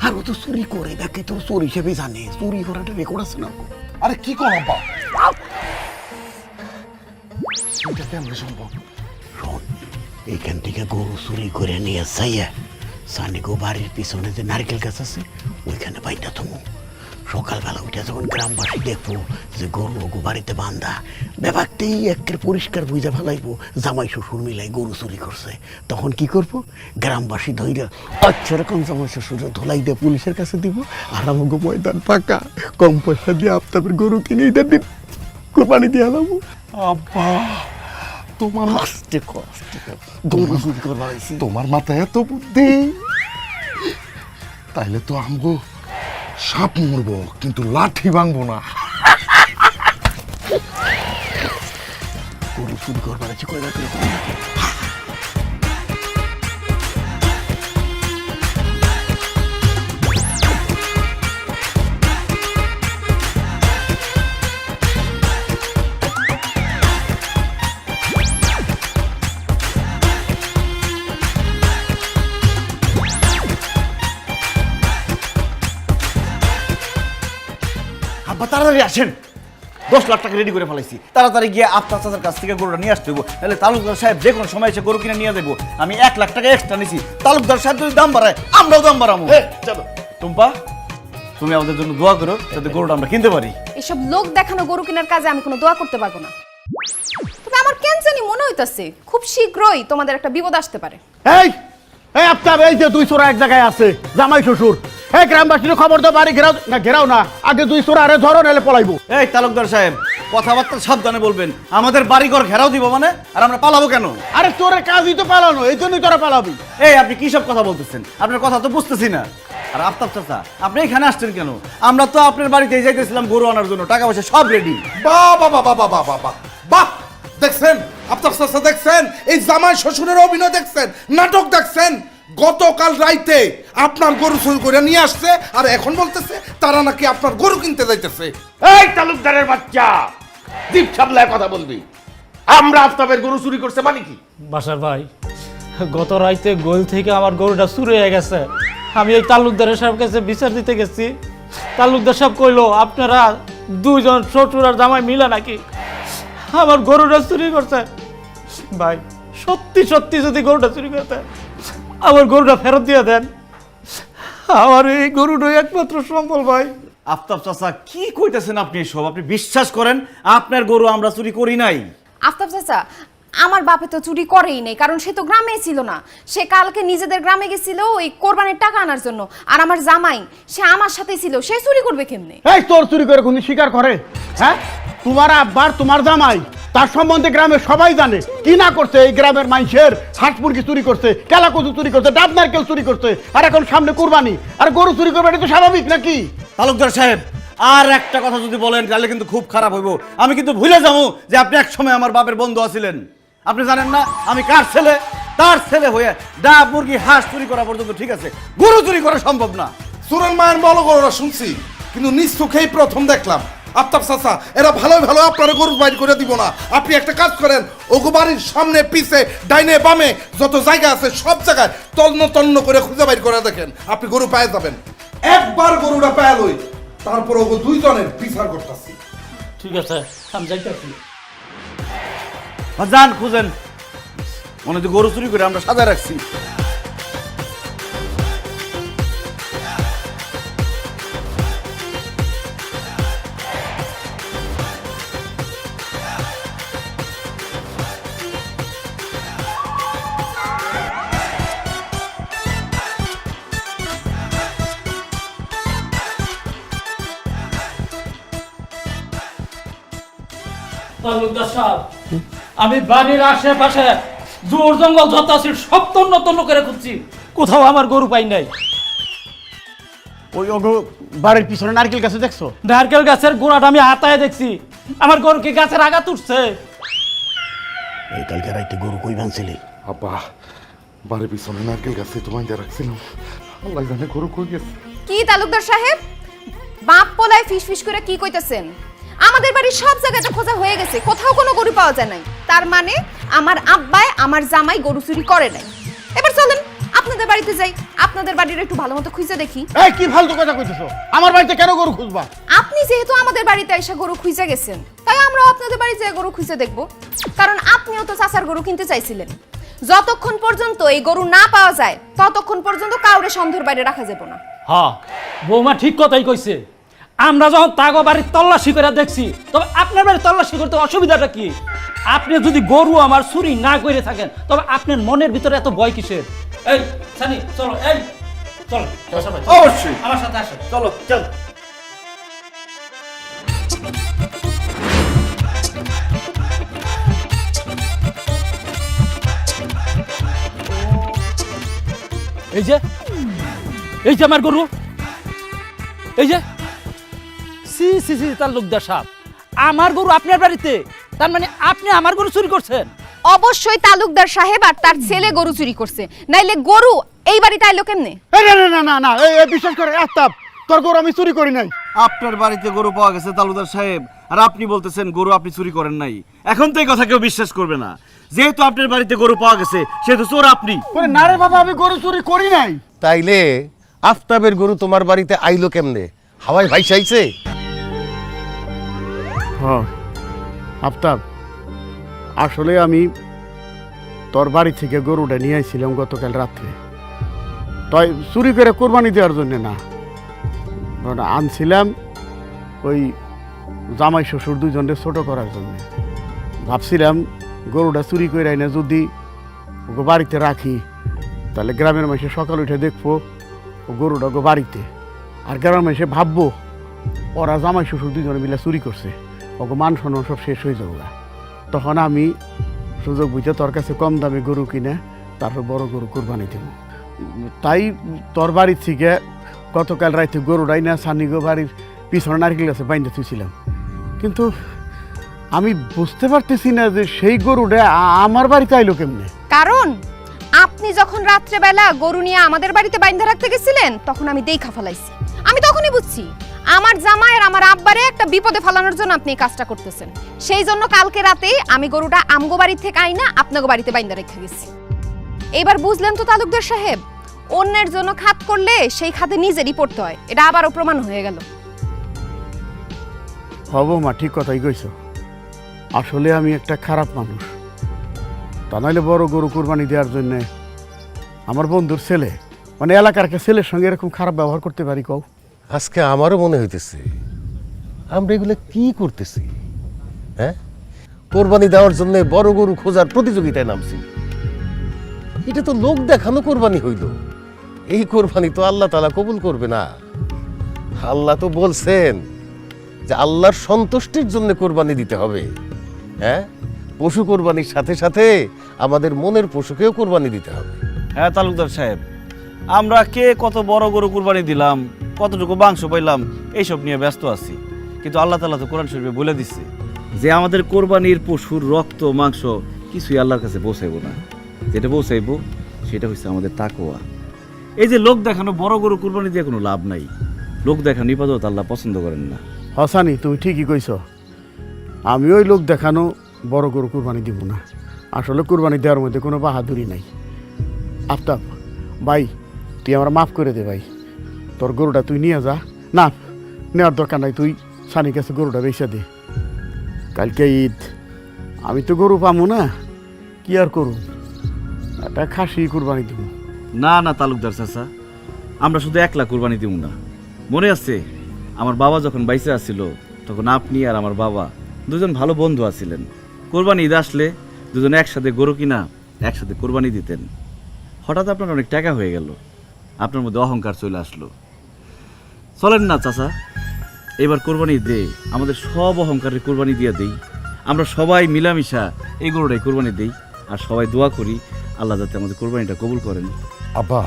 Speaker 13: আর ও তো চুরি করে, দেখে তোর চোর হিসেবে জানে, চুরি করাটা রেকর্ড আছে না?
Speaker 12: আরে কি কর আব্বা, এটা কেমন সম্ভব?
Speaker 13: শোন, এইখান থেকে গরু চুরি করে নিয়ে যাইয়া সানিগো বাড়ির পিছনে যে নারকেল গাছ আছে ওইখানে বাইটা থমু। সকালবেলা উঠে যখন গ্রামবাসী দেখবো যে গরু ওগো বাড়িতে বান্ধা, ব্যাপারটাই একের পরিষ্কার বুঝে ফেলাইবো জামাই শ্বশুর মিলাই গরু চুরি করছে, তখন কি করবো? গ্রামবাসী ধৈর্য আচ্ছা রকম জামাই শ্বশুর ধোলাই দিয়ে পুলিশের কাছে দিব, আর আমাকে ময়দান ফাঁকা, কম পয়সা দিয়ে আফতাবের গরু কিনে ঈদের দিন কোরবানি দিয়ে আলাবো।
Speaker 12: আব্বা, তোমার
Speaker 13: আস্তে কষ্ট গরু চুরি করবা হয়েছি।
Speaker 12: তোমার মাথায় এত বুদ্ধি, তাইলে তো আমগো সাপ মরবো কিন্তু লাঠি ভাঙবো না।
Speaker 13: গরু চুরি করবা হয়েছি কয়লা করে।
Speaker 1: আব্বা তাড়াতাড়ি আসেন, 10 লাখ টাকা রেডি করে ফেলাইছি, তাড়াতাড়ি গিয়ে আপনার চাচার কাছ থেকে গরুটা নিয়ে আসতে হইব, নাহলে তালুকদার সাহেব যে কোনো সময় এসে গরু কিনে নিয়ে যাবো। আমি 1 লাখ টাকা এক্সট্রা নিছি, তালুকদার সাহেব যদি দাম বাড়ায় আমরাও দাম বাড়াবো।
Speaker 3: চলো
Speaker 1: টুম্পা, তুমি আমাদের জন্য দোয়া করো যাতে গরুটা আমরা কিনতে পারি।
Speaker 4: এসব লোক দেখানো গরু কেনার কাজে আমি কোনো দোয়া করতে পারবো না। তবে আমার কেন জানি মনে হইতাছে খুব শীঘ্রই তোমাদের একটা বিপদ আসতে পারে।
Speaker 13: এই এই আফতাব, এই যে 2 চোরা এক জায়গায় আছে, জামাই শ্বশুর, এই গ্রামবাসীর খবর তো, বাড়ি ঘেরাও না, ঘেরাও না, আগে 2 চোরা আরে ধরো, নাহলে পলাইবো।
Speaker 1: এই তালুকদার সাহেব, কথাবার্তা সাবধানে বলবেন, আমাদের বাড়িঘর ঘেরাও দিব মানে, আর আমরা পালাবো কেন?
Speaker 13: আরে তোর কাজই তো পালানো, এই জন্যই তোরা পালাবি।
Speaker 1: এই আপনি কি সব কথা বলতেছেন? আপনার কথা তো বুঝতেছি না। আর আফতাব চাচা, আপনি এখানে আসছেন কেন? আমরা তো আপনার বাড়িতে যাইতেছিলাম গরু আনার জন্য, টাকা পয়সা সব রেডি।
Speaker 12: বাহ বাহ বাহ বাহ বাহ বাহ বাহ, দেখছেন আফতাব চাচা, দেখছেন এই জামাই শ্বশুরের অভিনয়, দেখছেন নাটক, দেখছেন গতকাল রাইতে আপনার গরু চুরি করে নিয়ে আসছে, আর এখন বলতেছে তারা নাকি আপনার গরু কিনতে যাইতেছে।
Speaker 3: এই তালুকদারের বাচ্চা, জিভ সামলায় কথা বলবি। আমরা আফতাবের গরু চুরি করছে মানে কি?
Speaker 11: বাসার ভাই, গত রাইতে গোল থেকে আমার গরুটা চুরি হয়ে গেছে। আমি এই তালুকদারের সাহেব কাছে বিচার দিতে গেছি, তালুকদার সাহেব কইলো আপনারা 2 জন শ্বশুর আর জামাই মিলে নাকি আমার গরুটা চুরি করছে। ভাই সত্যি সত্যি যদি গরুটা চুরি করতে, আমার গরুটা ফেরত দিয়ে দেন, আমার এই গরুটাই একমাত্র সম্বল। ভাই
Speaker 1: আফতাব চাচা, কি কইতেছেন আপনি এসব? আপনি বিশ্বাস করেন আপনার গরু আমরা চুরি করি নাই।
Speaker 4: আফতাব চাচা, আমার বাপে তো চুরি করেই নেই, কারণ সে তো গ্রামে ছিল না। সে কালকে নিজেদের গ্রামে গেছিল ওই কোরবানির টাকা আনার জন্য। আর আমার জামাই, সে আমার সাথেই ছিল, সে চুরি করবে কেমনে?
Speaker 13: এই তোর চুরি করে কোন স্বীকার করে? হ্যাঁ, তোমার আব্বার, তোমার জামাই, তার সম্বন্ধে গ্রামের সবাই জানে কি না করছে। এই গ্রামের মানুষের হাঁস মুরগি চুরি করছে, কেলা কচু চুরি করছে, ডাব নারকেল চুরি করছে, আর এখন সামনে কুরবানি, আর গরু চুরি করবে, এটা তো স্বাভাবিক নাকি?
Speaker 1: তালুকদার সাহেব, আর একটা কথা যদি বলেন তাহলে কিন্তু খুব খারাপ হইব। আমি কিন্তু ভুলে যাবো যে আপনি এক সময় আমার বাপের বন্ধু আছিলেন। আপনি জানেন না আমি কার ছেলে? তার ছেলে হয়ে ডাব মুরগি হাঁস চুরি করা পর্যন্ত ঠিক আছে, গরু চুরি করা সম্ভব না।
Speaker 12: সুরেন মায়ের বলো গরুরা শুনছি, কিন্তু নিজ চোখেই প্রথম দেখলাম। আফতাব চাচা, এরা ভালো ভালো আপনার গরু বাইর করে দিব না। আপনি একটা কাজ করেন, ওগো বাড়ির সামনে পিছে ডাইনে বামে যত জায়গা আছে সব জায়গায় তন্ন তন্ন করে খুঁজে বাইর করে দেখেন, আপনি গরু পেয়ে যাবেন। একবার গরুটা পেয়ে লই, তারপর ওগো 2 জনের বিচার করতেছি।
Speaker 11: ঠিক আছে, আমি যাইতেছি।
Speaker 1: যান খুঁজেন, মনে হচ্ছে গরু চুরি করে আমরা সাজায় রাখছি।
Speaker 11: তালুকদার সাহেব, আমি বাড়ির আশেপাশে জোর জঙ্গল যত আছে সব তন্ন তন্ন করে খুঁজছি, কোথাও আমার গরু পাই নাই।
Speaker 13: ওই বাড়ির পিছনে নারকেল গাছে দেখছো?
Speaker 11: নারকেল গাছের গোড়াটা আমি হাতায় দেখছি, আমার গরু কি গাছের আঘাত উঠছে?
Speaker 13: এই কালকে রাইতে গরু কই ভাঙছিলি?
Speaker 12: আব্বা, বাড়ির পিছনে নারকেল গাছে তোমায় দিয়ে রাখছিলাম, আল্লাহ জানে গরু কই গেছে।
Speaker 4: কি তালুকদার সাহেব, বাপ পোলায় ফিস ফিস করে কি কইতেছেন? আমাদের বাড়ির সব জায়গাতে খোঁজা হয়ে গেছে, কোথাও কোনো গরু পাওয়া যায় নাই। তার মানে আমার আব্বাই, আমার জামাই গরু চুরি করে নাই। এবার চলেন আপনাদের বাড়িতে যাই, আপনাদের বাড়ির একটু ভালো মতো খুঁজে দেখি।
Speaker 13: এই কি ফালতু কথা কইতেছো? আমার বাড়িতে কেন গরু খুঁজবা?
Speaker 4: আপনি যেহেতু আমাদের বাড়িতে এসে গরু খুঁজে গেছেন, তাই আমরাও আপনাদের বাড়িতে গরু খুঁজে দেখব। কারণ আপনিও তো চাচার গরু কিনতে চাইছিলেন। যতক্ষণ পর্যন্ত এই গরু না পাওয়া যায় ততক্ষণ পর্যন্ত কাউরে সন্দেহের বাইরে রাখা যাবে না।
Speaker 11: হ্যাঁ, বৌমা ঠিক কথাই কইছে। আমরা যখন তাগো বাড়ির তল্লাশি করে দেখছি, তবে আপনার বাড়ির তল্লাশি করতে অসুবিধাটা কি? আপনি যদি গরু আমার চুরি না করে থাকেন, তবে আপনার মনের ভিতরে এত ভয় কিসের? এই সানি, চলো, এই চলো,
Speaker 1: অবশ্যই
Speaker 11: আমার সাথে আসো।
Speaker 1: চলো চল।
Speaker 11: এই যে আমার গরু, এই যে সি সি সি তালুকদার সাহেব, আমার গরু আপনার বাড়িতে, তার মানে আপনি আমার গরু চুরি করছেন?
Speaker 4: অবশ্যই তালুকদার সাহেব আর তার ছেলে গরু চুরি করছে, নাইলে গরু এই বাড়িতে আইলো কেমনে?
Speaker 13: না না না না না, এই বিশ্বাস করে আফতাব, তোর গরু আমি চুরি করি নাই।
Speaker 1: আপনার বাড়িতে গরু পাওয়া গেছে তালুকদার সাহেব, আর আপনি বলতেছেন গরু আপনি চুরি করেন নাই। এখন তো এই কথা কেউ বিশ্বাস করবে না। যেহেতু আপনার বাড়িতে গরু পাওয়া গেছে, সেহেতু চোর আপনি।
Speaker 13: না রে বাবা, আমি গরু চুরি করি নাই।
Speaker 3: তাইলে আফতাবের গরু তোমার বাড়িতে আইলো কেমনে? হাওয়ায় ভাইসাইছে?
Speaker 13: হ্যাঁ আফতাব, আসলে আমি তোর বাড়ি থেকে গরুটা নিয়ে আইছিলাম গতকাল রাত্রে। তাই চুরি করে কোরবানি দেওয়ার জন্য না, ওটা আনছিলাম ওই জামাই শ্বশুর দুজনকে ছোট করার জন্য। ভাবছিলাম গরুটা চুরি করে এনে যদি ওকে বাড়িতে রাখি, তাহলে গ্রামের মানুষে সকাল উঠে দেখবো ও গরুটা ওকে বাড়িতে, আর গ্রামের মানুষে ভাববো ওরা জামাই শ্বশুর দুজনে মিলে চুরি করছে, ওকে মান সম্মান সব শেষ হয়ে যাবো। তখন আমি সুযোগ বুঝে তোর কাছে কম দামে গরু কিনে তারপর বড় গরু কোরবানি দেব। তাই তোর বাড়ির থেকে গতকাল রাইতে গরুটাই না সানিগো বাড়ির পিছনে নারকেল গাছে বাইন্ধে থুইছিলাম, কিন্তু আমি বুঝতে পারতেছি না যে সেই গরুটা আমার বাড়িতে আইলো কেমনে।
Speaker 4: কারণ আপনি যখন রাত্রেবেলা গরু নিয়ে আমাদের বাড়িতে বাইন্ধা রাখতে গেছিলেন, তখন আমি দেখা ফেলাইছি। আমি তখনই বুঝছি আমার জামাই আর আমার আব্বারে একটা বিপদে ফেলানোর জন্য আপনি এই কাজটা করতেছেন। সেই জন্য কালকে রাতেই আমি গরুটা আমগো বাড়ি থেকে আইনা আপনাগো বাড়িতে বাইন্ধা রেখে গেছি। এবার বুঝলেন তো তালুকদার সাহেব, অন্যের জন্য খাত করলে সেই খাতে নিজেরই পড়তে হয়, এটা আবারও প্রমাণ হয়ে গেল।
Speaker 13: হব মা, ঠিক কথাই কইছ। আসলে আমি একটা খারাপ মানুষ, তা নাহলে বড় গরু কোরবানি দেওয়ার জন্য আমার বন্ধুর ছেলে, মানে এলাকার একটা ছেলের সঙ্গে এরকম খারাপ ব্যবহার করতে পারি কও?
Speaker 3: আজকে আমারও মনে হইতেছে আমরা এগুলো কি করতেছি। হ্যাঁ, কোরবানি দেওয়ার জন্য বড় গরু খোঁজার প্রতিযোগিতায় নামছি। এটা তো লোক দেখানো কোরবানি হইল। এই কোরবানি তো আল্লাহ তাআলা কবুল করবে না। আল্লাহ তো বলছেন যে আল্লাহর সন্তুষ্টির জন্য কোরবানি দিতে হবে। হ্যাঁ, পশু কোরবানির সাথে সাথে আমাদের মনের পশুকেও কোরবানি দিতে হবে।
Speaker 1: হ্যাঁ তালুকদার সাহেব, আমরা কে কত বড় গরু কুরবানি দিলাম, কতটুকু মাংস পাইলাম, এইসব নিয়ে ব্যস্ত আছি। কিন্তু আল্লাহ তাআলা তো কোরআন শরীফে বলে দিচ্ছে যে আমাদের কোরবানির পশুর রক্ত মাংস কিছুই আল্লাহর কাছে পৌঁছাইব না। যেটা পৌঁছাইব সেটা হচ্ছে আমাদের তাকওয়া। এই যে লোক দেখানো বড় গরু কুরবানি দিয়ে কোনো লাভ নাই। লোক দেখানো ইবাদত আল্লাহ পছন্দ করেন না।
Speaker 13: হসানি, তুমি ঠিকই কইছ। আমি ওই লোক দেখানো বড় গরু কুরবানি দিব না। আসলে কুরবানি দেওয়ার মধ্যে কোনো বাহাদুরি নাই। আফতাব ভাই, তুই আমার মাফ করে দে ভাই। তোর গরুটা তুই নিয়ে যা। না, নেওয়ার দরকার নাই, তুই সানির কাছে গরুটা বেচে দে। কালকে ঈদ, আমি তো গরু পাবো না, কি আর করু, একটা খাসি কুরবানি দিব।
Speaker 1: না না তালুকদার চাচা, আমরা শুধু একলা কুরবানি দিব না। মনে আছে আমার বাবা যখন বাইসে আসছিল, তখন আপনি আর আমার বাবা দুজন ভালো বন্ধু আছিলেন। কোরবানি ঈদ আসলে দুজন একসাথে গরু কিনা একসাথে কোরবানি দিতেন। হঠাৎ আপনার অনেক টাকা হয়ে গেল, আপনার মধ্যে অহংকার চলে আসলো। চলেন না চাচা, এবার কোরবানি দে আমাদের সব অহংকারের কোরবানি দিয়ে দেই। আমরা সবাই মিলামিশা এই গরুটাই কোরবানি দেই, আর সবাই দোয়া করি আল্লাহ যাতে আমাদের কোরবানিটা কবুল করেন।
Speaker 12: আব্বা,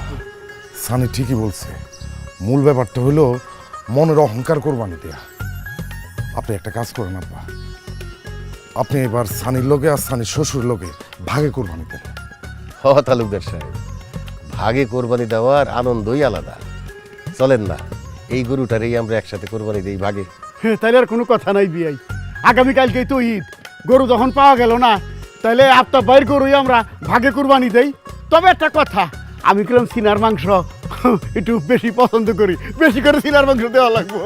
Speaker 12: সানি ঠিকই বলছে। মূল ব্যাপারটা হলো মনের অহংকার কোরবানি দেয়া। আপনি একটা কাজ করেন আব্বা, আপনি এবার সানির লোকে আর সানির শ্বশুর লোকে ভাগে কোরবানি দেন।
Speaker 3: হ তালুকদার সাহেব, ভাগে কোরবানি দেওয়ার আনন্দই আলাদা। চলেন না, এই গরুটারই আমরা একসাথে কোরবানি দেই ভাগে।
Speaker 13: হ্যাঁ, তাহলে আর কোনো কথা নাই বিয়াই। আগামীকালকেই তো ঈদ, গরু যখন পাওয়া গেল না, তাহলে আফতাব ভাইয়ের গরুই আমরা ভাগে কুরবানি দেই। তবে একটা কথা, আমি কিরম সিনার মাংস একটু বেশি পছন্দ করি, বেশি করে সিনার মাংস দেওয়া লাগবো।